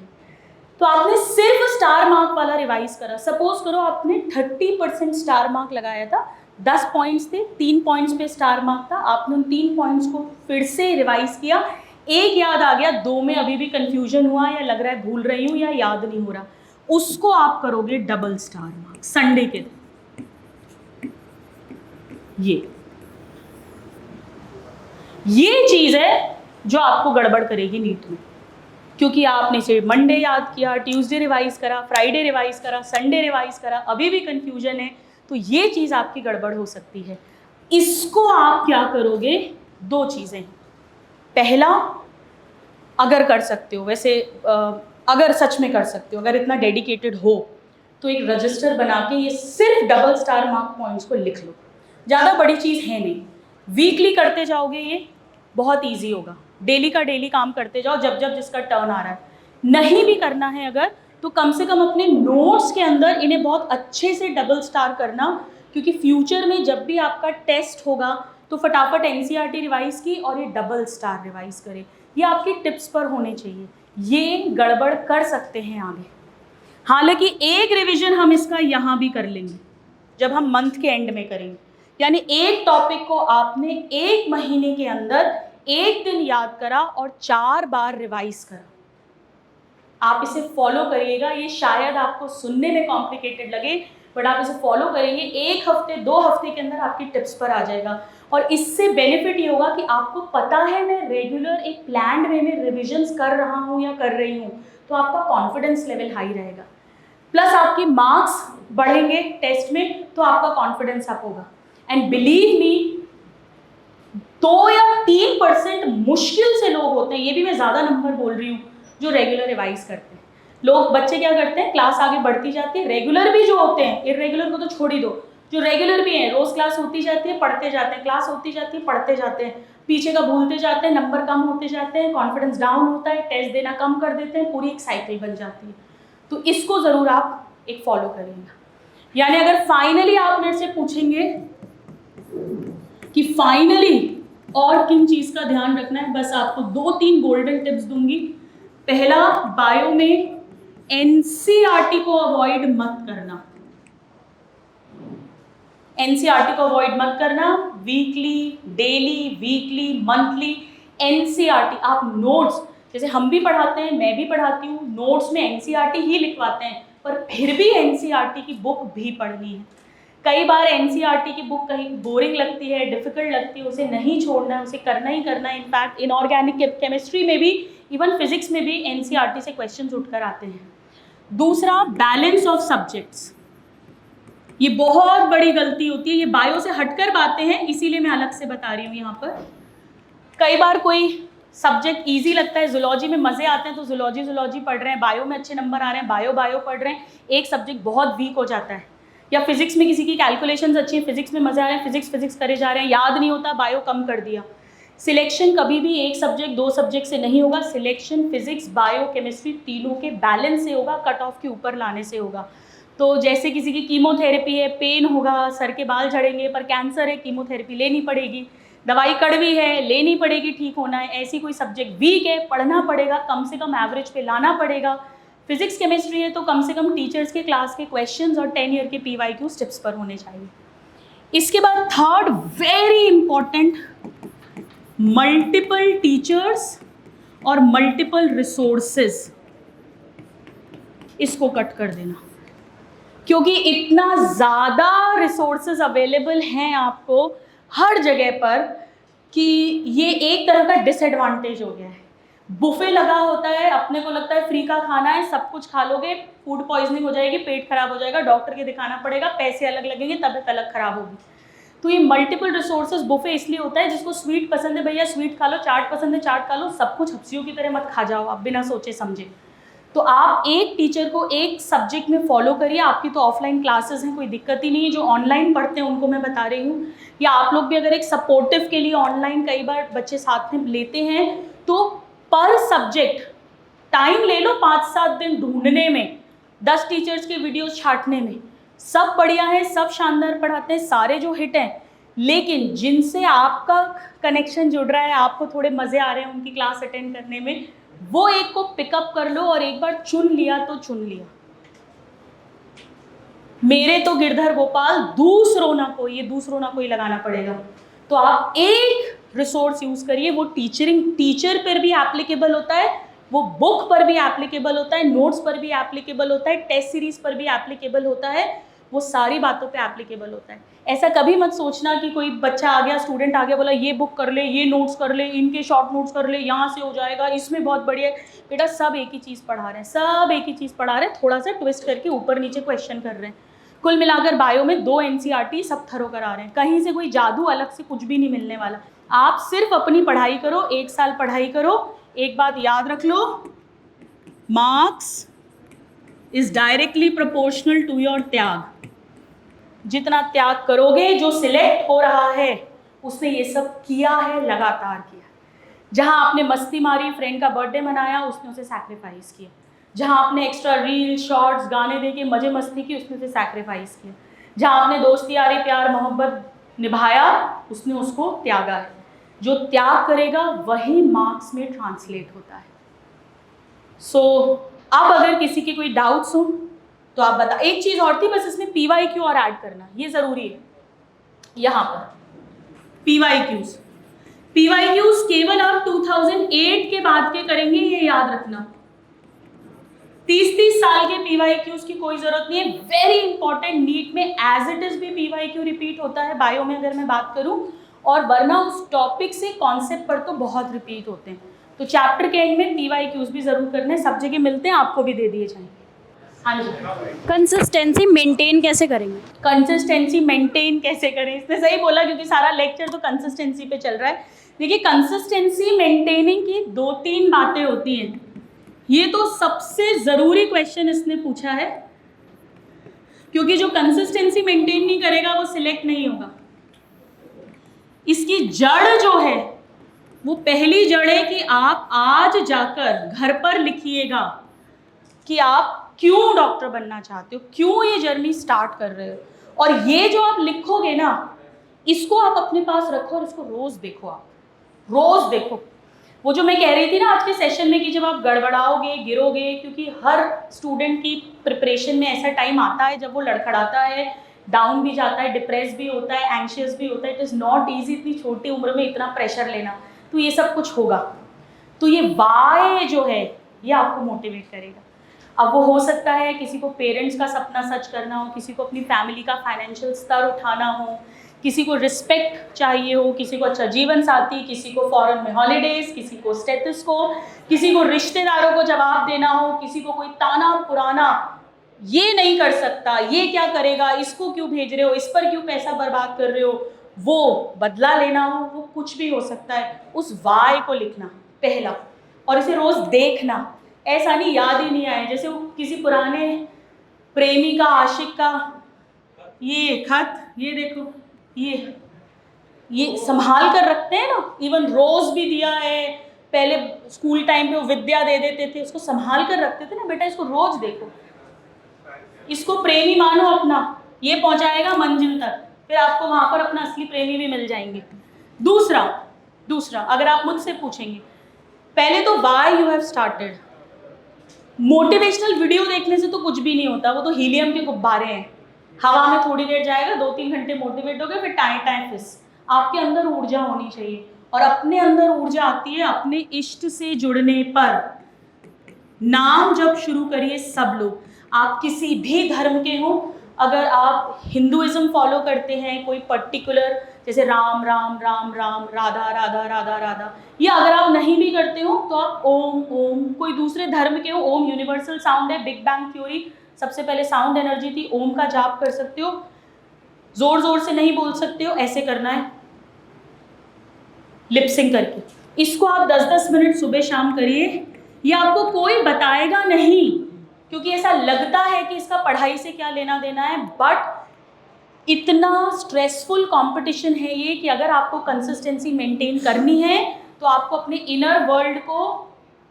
तो आपने सिर्फ स्टार मार्क वाला रिवाइज करा। सपोज करो आपने 30% स्टार मार्क लगाया था, 10 पॉइंट्स थे, 3 पॉइंट्स पे स्टार मार्क था, आपने उन 3 पॉइंट्स को फिर से रिवाइज किया, एक याद आ गया, 2 में अभी भी कंफ्यूजन हुआ या लग रहा है भूल रही हूँ या याद नहीं हो रहा, उसको आप करोगे डबल स्टार मार्क संडे के दिन। ये चीज़ है जो आपको गड़बड़ करेगी नीट में, क्योंकि आपने सिर्फ मंडे याद किया, ट्यूसडे रिवाइज करा, फ्राइडे रिवाइज करा, संडे रिवाइज करा, अभी भी कंफ्यूजन है, तो ये चीज़ आपकी गड़बड़ हो सकती है। इसको आप क्या करोगे, 2 चीज़ें। पहला, अगर कर सकते हो, वैसे अगर सच में कर सकते हो, अगर इतना डेडिकेटेड हो, तो एक रजिस्टर बना के ये सिर्फ डबल स्टार मार्क पॉइंट्स को लिख लो। ज़्यादा बड़ी चीज़ है नहीं, वीकली करते जाओगे ये बहुत ईजी होगा। डेली का डेली काम करते जाओ, जब जब जिसका टर्न आ रहा है। नहीं भी करना है अगर, तो कम से कम अपने नोट्स के अंदर इन्हें बहुत अच्छे से डबल स्टार करना, क्योंकि फ्यूचर में जब भी आपका टेस्ट होगा तो फटाफट एनसीईआरटी रिवाइज की और ये डबल स्टार रिवाइज करें। ये आपकी टिप्स पर होने चाहिए, ये गड़बड़ कर सकते हैं आगे। हालांकि एक रिवीजन हम इसका यहाँ भी कर लेंगे जब हम मंथ के एंड में करेंगे, यानी एक टॉपिक को आपने 1 महीने के अंदर 1 दिन याद करा और 4 बार रिवाइज करा। आप इसे फॉलो करिएगा। ये शायद आपको सुनने में कॉम्प्लिकेटेड लगे, बट आप इसे फॉलो करेंगे, 1 हफ्ते 2 हफ्ते के अंदर आपकी टिप्स पर आ जाएगा। और इससे बेनिफिट ये होगा कि आपको पता है मैं रेगुलर एक प्लान्ड वे में रिविजन्स कर रहा हूँ या कर रही हूँ, तो आपका कॉन्फिडेंस लेवल हाई रहेगा, प्लस आपकी मार्क्स बढ़ेंगे टेस्ट में तो आपका कॉन्फिडेंस अप होगा। एंड बिलीव मी 2 या 3% मुश्किल से लोग होते हैं, ये भी मैं ज़्यादा नंबर बोल रही हूँ, जो रेगुलर रिवाइज करते हैं। लोग बच्चे क्या करते हैं, क्लास आगे बढ़ती जाती है, रेगुलर भी जो होते हैं, इरेगुलर को तो छोड़ ही दो, जो रेगुलर भी हैं रोज क्लास होती जाती है, पढ़ते जाते हैं, क्लास होती जाती है, पढ़ते जाते हैं, पीछे का भूलते जाते हैं, नंबर कम होते जाते हैं, कॉन्फिडेंस डाउन होता है, टेस्ट देना कम कर देते हैं, पूरी एक साइकिल बन जाती है। तो इसको ज़रूर आप एक फॉलो करिएगा। यानी अगर फाइनली आप मेरे से पूछेंगे कि फाइनली और किन चीज़ का ध्यान रखना है, बस आपको 2-3 गोल्डन टिप्स दूंगी। पहला, बायो में एनसीईआरटी को अवॉइड मत करना, एनसीईआरटी को अवॉइड मत करना। Weekly, daily, weekly, monthly NCERT, आप नोट्स, जैसे हम भी पढ़ाते हैं, मैं भी पढ़ाती हूँ, नोट्स में एनसीईआरटी ही लिखवाते हैं, पर फिर भी एनसीईआरटी की बुक भी पढ़नी है। कई बार एनसीईआरटी की बुक कहीं बोरिंग लगती है, डिफिकल्ट लगती है, उसे नहीं छोड़ना है, उसे करना ही करना है। इनफैक्ट इनऑर्गेनिक केमिस्ट्री में भी, इवन फिजिक्स में भी एनसीईआरटी से क्वेश्चंस उठकर आते हैं। दूसरा, बैलेंस ऑफ सब्जेक्ट्स, ये बहुत बड़ी गलती होती है, ये बायो से हटकर बातें हैं, इसीलिए मैं अलग से बता रही हूँ यहाँ पर। कई बार कोई सब्जेक्ट इजी लगता है, जूलॉजी में मज़े आते हैं तो जूलॉजी पढ़ रहे हैं, बायो में अच्छे नंबर आ रहे हैं, बायो पढ़ रहे हैं, एक सब्जेक्ट बहुत वीक हो जाता है। या फिजिक्स में किसी की कैलकुलेशंस अच्छी है, फिजिक्स में मज़े आ रहे हैं, फिजिक्स करे जा रहे हैं, याद नहीं होता, बायो कम कर दिया। सिलेक्शन कभी भी एक सब्जेक्ट 2 सब्जेक्ट से नहीं होगा, सिलेक्शन फिजिक्स, बायो, केमिस्ट्री तीनों के बैलेंस से होगा, कट ऑफ के ऊपर लाने से होगा। तो जैसे किसी की कीमोथेरेपी है, पेन होगा, सर के बाल झड़ेंगे, पर कैंसर है, कीमोथेरेपी लेनी पड़ेगी, दवाई कड़वी है, लेनी पड़ेगी, ठीक होना है। ऐसी कोई सब्जेक्ट वीक है, पढ़ना पड़ेगा, कम से कम एवरेज पे लाना पड़ेगा। फिजिक्स केमिस्ट्री है तो कम से कम टीचर्स के क्लास के क्वेश्चंस और 10 ईयर के PYQ टिप्स पर होने चाहिए। इसके बाद third, very important, multiple teachers और मल्टीपल रिसोर्सेज, इसको कट कर देना, क्योंकि इतना ज़्यादा रिसोर्सेज अवेलेबल हैं आपको हर जगह पर कि ये एक तरह का डिसएडवांटेज हो गया है। बुफे लगा होता है, अपने को लगता है फ्री का खाना है, सब कुछ खा लोगे, फूड पॉइजनिंग हो जाएगी, पेट खराब हो जाएगा, डॉक्टर के दिखाना पड़ेगा, पैसे अलग लगेंगे, तबीयत अलग खराब होगी। तो ये मल्टीपल रिसोर्सेज बुफे इसलिए होता है, जिसको स्वीट पसंद है भैया स्वीट खा लो, चाट पसंद है चाट खा लो, सब कुछ हफ्सियों की तरह मत खा जाओ आप बिना सोचे समझे। तो आप एक टीचर को एक सब्जेक्ट में फॉलो करिए। आपकी तो ऑफलाइन क्लासेस हैं, कोई दिक्कत ही नहीं है, जो ऑनलाइन पढ़ते हैं उनको मैं बता रही हूँ, या आप लोग भी अगर एक सपोर्टिव के लिए ऑनलाइन कई बार बच्चे साथ में लेते हैं, तो पर सब्जेक्ट टाइम ले लो, 5-7 दिन ढूंढने में, 10 टीचर्स के वीडियोस छांटने में। सब बढ़िया है, सब शानदार पढ़ाते हैं, सारे जो हिट हैं, लेकिन जिनसे आपका कनेक्शन जुड़ रहा है, आपको थोड़े मज़े आ रहे हैं उनकी क्लास अटेंड करने में, वो एक को पिकअप कर लो और एक बार चुन लिया तो चुन लिया। मेरे तो गिरधर गोपाल, दूसरों ना कोई लगाना पड़ेगा। तो आप एक रिसोर्स यूज करिए, वो टीचर पर भी एप्लीकेबल होता है, वो बुक पर भी एप्लीकेबल होता है, नोट्स पर भी एप्लीकेबल होता है, टेस्ट सीरीज पर भी एप्लीकेबल होता है, वो सारी बातों पे एप्लीकेबल होता है। ऐसा कभी मत सोचना कि कोई बच्चा आ गया, स्टूडेंट आ गया, बोला ये बुक कर ले, ये नोट्स कर ले, इनके शॉर्ट नोट्स कर ले, यहाँ से हो जाएगा, इसमें बहुत बढ़िया। बेटा सब एक ही चीज़ पढ़ा रहे हैं, थोड़ा सा ट्विस्ट करके ऊपर नीचे क्वेश्चन कर रहे हैं। कुल मिलाकर बायो में 2 NCERT सब थरो करा रहे हैं, कहीं से कोई जादू अलग से कुछ भी नहीं मिलने वाला। आप सिर्फ अपनी पढ़ाई करो, 1 साल पढ़ाई करो। एक बात याद रख लो, marks is directly proportional to your त्याग। जितना त्याग करोगे, जो सिलेक्ट हो रहा है उसने ये सब किया है, लगातार किया। जहां आपने मस्ती मारी, फ्रेंड का बर्थडे मनाया, उसने उसे सैक्रिफाइस किया। जहां आपने एक्स्ट्रा रील शॉर्ट्स गाने देके मजे मस्ती की, उसने उसे सैक्रिफाइस किया। जहां आपने दोस्ती यारी प्यार मोहब्बत निभाया, उसने उसको त्यागा है। जो त्याग करेगा वही मार्क्स में ट्रांसलेट होता है। सो अब अगर किसी के कोई डाउट्स हो तो आप बता। एक चीज़ और थी बस, इसमें PYQ और ऐड करना, ये ज़रूरी है। यहाँ पर PYQs केवल आप 2008 के बाद के करेंगे, ये याद रखना। 30-30 साल के PYQs की कोई ज़रूरत नहीं है। वेरी इंपॉर्टेंट, नीट में एज इट इज़ भी PYQ रिपीट होता है, बायो में अगर मैं बात करूँ, और वरना उस टॉपिक से कॉन्सेप्ट पर तो बहुत रिपीट होते हैं। तो चैप्टर के एंड में PYQs भी ज़रूर करने, सब जगह मिलते हैं, आपको भी दे दिए जाएंगे। हाँ जी, कंसिस्टेंसी मेंटेन कैसे करेंगे? कंसिस्टेंसी मेंटेन कैसे करें, इसने सही बोला क्योंकि सारा लेक्चर तो कंसिस्टेंसी पे चल रहा है। देखिए, कंसिस्टेंसी मेंटेनिंग की 2-3 बातें होती हैं। ये तो सबसे ज़रूरी क्वेश्चन इसने पूछा है, क्योंकि जो कंसिस्टेंसी मेंटेन नहीं करेगा वो सिलेक्ट नहीं होगा। इसकी जड़ जो है वो पहली जड़ है कि आप आज जाकर घर पर लिखिएगा कि आप क्यों डॉक्टर बनना चाहते हो, क्यों ये जर्नी स्टार्ट कर रहे हो। और ये जो आप लिखोगे ना, इसको आप अपने पास रखो और इसको रोज देखो, आप रोज देखो। वो जो मैं कह रही थी ना आज के सेशन में कि जब आप गड़बड़ाओगे, गिरोगे, क्योंकि हर स्टूडेंट की प्रिपरेशन में ऐसा टाइम आता है जब वो लड़खड़ाता है, डाउन भी जाता है, डिप्रेस भी होता है, एंशियस भी होता है। इट इज़ नॉट ईजी इतनी छोटी उम्र में इतना प्रेशर लेना, तो ये सब कुछ होगा। तो ये वाई जो है ये आपको मोटिवेट करेगा। अब वो हो सकता है किसी को पेरेंट्स का सपना सच करना हो, किसी को अपनी फैमिली का फाइनेंशियल स्तर उठाना हो, किसी को रिस्पेक्ट चाहिए हो, किसी को अच्छा जीवन साथी, किसी को फॉरेन में हॉलीडेज, किसी को स्टेटस्कोप, किसी को रिश्तेदारों को जवाब देना हो, किसी को कोई ताना पुराना, ये नहीं कर सकता, ये क्या करेगा, इसको क्यों भेज रहे हो, इस पर क्यों पैसा बर्बाद कर रहे हो, वो बदला लेना हो, वो कुछ भी हो सकता है। उस वाई को लिखना पहला, और इसे रोज देखना। ऐसा नहीं याद ही नहीं आए, जैसे वो किसी पुराने प्रेमी का, आशिक का ये खत, ये देखो, ये संभाल कर रखते हैं ना, इवन रोज भी दिया है। पहले स्कूल टाइम पे वो विद्या दे देते थे, उसको संभाल कर रखते थे ना, बेटा इसको रोज देखो, इसको प्रेमी मानो अपना, ये पहुंचाएगा मंजिल तक, फिर आपको वहां पर अपना असली प्रेमी भी मिल जाएंगे। दूसरा अगर आप मुझसे पूछेंगे, पहले तो why you have started. Motivational video देखने से तो कुछ भी नहीं होता, वो तो हीलियम के गुब्बारे हैं, हवा में थोड़ी देर जाएगा, 2-3 घंटे मोटिवेट हो गए, फिर टाइम फिस। आपके अंदर ऊर्जा होनी चाहिए, और अपने अंदर ऊर्जा आती है अपने इष्ट से जुड़ने पर। नाम जब शुरू करिए सब लोग, आप किसी भी धर्म के हो, अगर आप हिंदुइज्म फॉलो करते हैं, कोई पर्टिकुलर जैसे राम राम राम राम, राधा राधा राधा राधा, या अगर आप नहीं भी करते हो तो आप ओम ओम, कोई दूसरे धर्म के हो, ओम यूनिवर्सल साउंड है, बिग बैंग थ्योरी सबसे पहले साउंड एनर्जी थी, ओम का जाप कर सकते हो, जोर जोर से नहीं बोल सकते हो, ऐसे करना है लिपसिंग करके। इसको आप 10-10 मिनट सुबह शाम करिए। ये आपको कोई बताएगा नहीं, क्योंकि ऐसा लगता है कि इसका पढ़ाई से क्या लेना देना है, बट इतना स्ट्रेसफुल कंपटीशन है ये कि अगर आपको कंसिस्टेंसी मेंटेन करनी है तो आपको अपने इनर वर्ल्ड को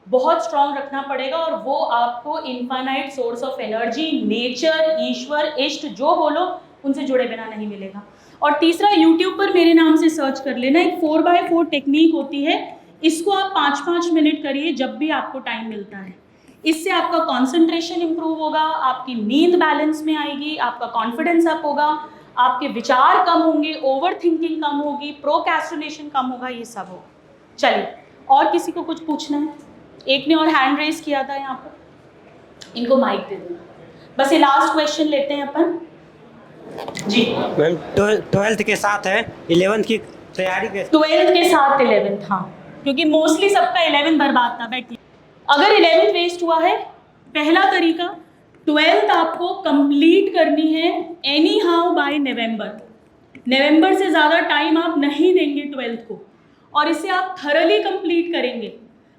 बहुत स्ट्रांग रखना पड़ेगा, और वो आपको infinite source of energy, nature, ईश्वर, इष्ट जो बोलो उनसे जुड़े बिना नहीं मिलेगा। और तीसरा, यूट्यूब पर मेरे नाम से सर्च कर लेना, एक 4x4 टेक्निक होती है, इसको आप 5-5 मिनट करिए जब भी आपको टाइम मिलता है। इससे आपका कॉन्सेंट्रेशन इंप्रूव होगा, आपकी नींद बैलेंस में आएगी, आपका कॉन्फिडेंस अप होगा, आपके विचार कम होंगे, ओवर थिंकिंग कम होगी, प्रोक्रेस्टिनेशन कम होगा, ये सब होगा। चलिए, और किसी को कुछ पूछना है? एक ने और हैंड रेज किया था यहाँ पर, इनको माइक दे देना। बस ये लास्ट क्वेश्चन लेते हैं अपन जी। मैम 12th के साथ है, 11th की तैयारी के 12th के साथ 11th, हाँ, क्योंकि मोस्टली सबका 11th बर्बाद था। बैठिए, अगर 11th वेस्ट हुआ है, पहला तरीका, 12th आपको कंप्लीट करनी है एनी हाउ बाय नवंबर से ज़्यादा टाइम आप नहीं देंगे 12th को, और इसे आप थरली कंप्लीट करेंगे,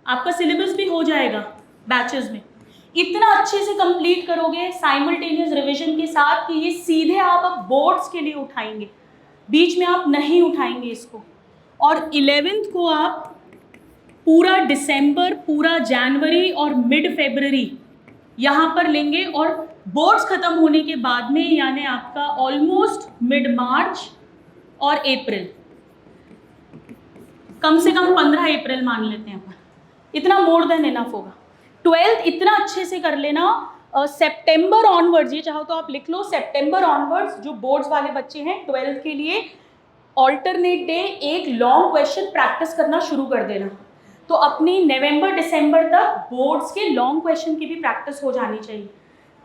आपका सिलेबस भी हो जाएगा बैचेस में। इतना अच्छे से कंप्लीट करोगे साइमल्टेनियस रिवीजन के साथ कि ये सीधे आप अब बोर्ड्स के लिए उठाएंगे, बीच में आप नहीं उठाएंगे इसको। और 11th को आप पूरा दिसंबर, पूरा जनवरी और मिड फरवरी यहाँ पर लेंगे, और बोर्ड्स ख़त्म होने के बाद में, यानी आपका ऑलमोस्ट मिड मार्च और अप्रैल, कम से कम 15 अप्रैल मान लेते हैं अपन, इतना मोर देन इनफ होगा। 12th इतना अच्छे से कर लेना, सितंबर ऑनवर्ड्स, ये चाहो तो आप लिख लो, सितंबर ऑनवर्ड्स जो बोर्ड्स वाले बच्चे हैं 12th के लिए ऑल्टरनेट डे एक लॉन्ग क्वेश्चन प्रैक्टिस करना शुरू कर देना, तो अपनी नवंबर दिसंबर तक बोर्ड्स के लॉन्ग क्वेश्चन की भी प्रैक्टिस हो जानी चाहिए,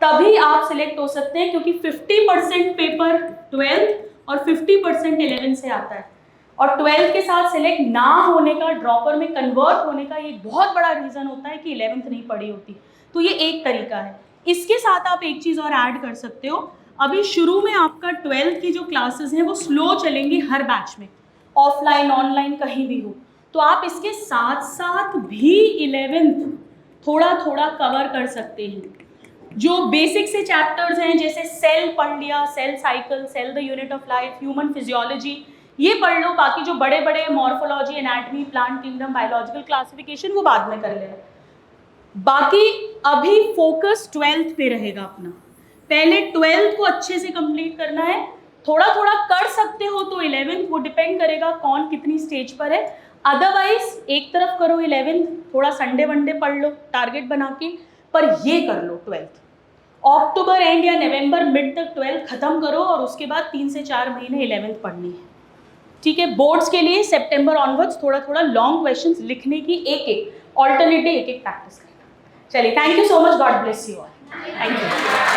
तभी आप सिलेक्ट हो सकते हैं, क्योंकि 50% पेपर 12th और 50% 11th से आता है। और 12th के साथ सिलेक्ट ना होने का, ड्रॉपर में कन्वर्ट होने का, ये बहुत बड़ा रीज़न होता है कि 11th नहीं पढ़ी होती। तो ये एक तरीका है। इसके साथ आप एक चीज़ और ऐड कर सकते हो, अभी शुरू में आपका 12th की जो क्लासेस हैं वो स्लो चलेंगी हर बैच में, ऑफलाइन ऑनलाइन कहीं भी हो, तो आप इसके साथ साथ भी 11th थोड़ा थोड़ा कवर कर सकते हैं। जो बेसिक से चैप्टर्स हैं, जैसे सेल पढ़ लिया, cell cycle, cell the unit of life, human physiology, ये पढ़ लो। बाकी जो बड़े बड़े morphology, anatomy, plant kingdom, biological classification, वो बाद में कर लेना। बाकी अभी फोकस 12th पे रहेगा अपना। पहले 12th को अच्छे से कंप्लीट करना है। थोड़ा थोड़ा कर सकते हो तो 11th, वो डिपेंड करेगा कौन कितनी स्टेज पर है। अदरवाइज एक तरफ करो 11th, थोड़ा संडे वनडे पढ़ लो टारगेट बना के, पर ये कर लो 12th। अक्टूबर एंड या नवंबर मिड तक 12th खत्म करो और उसके बाद 3 से 4 महीने 11th पढ़नी है। ठीक है, बोर्ड्स के लिए सितंबर ऑनवर्ड्स थोड़ा थोड़ा लॉन्ग क्वेश्चंस लिखने की एक ऑल्टरनेट डे एक प्रैक्टिस करना। चलिए, thank you so much, God bless you all, thank you.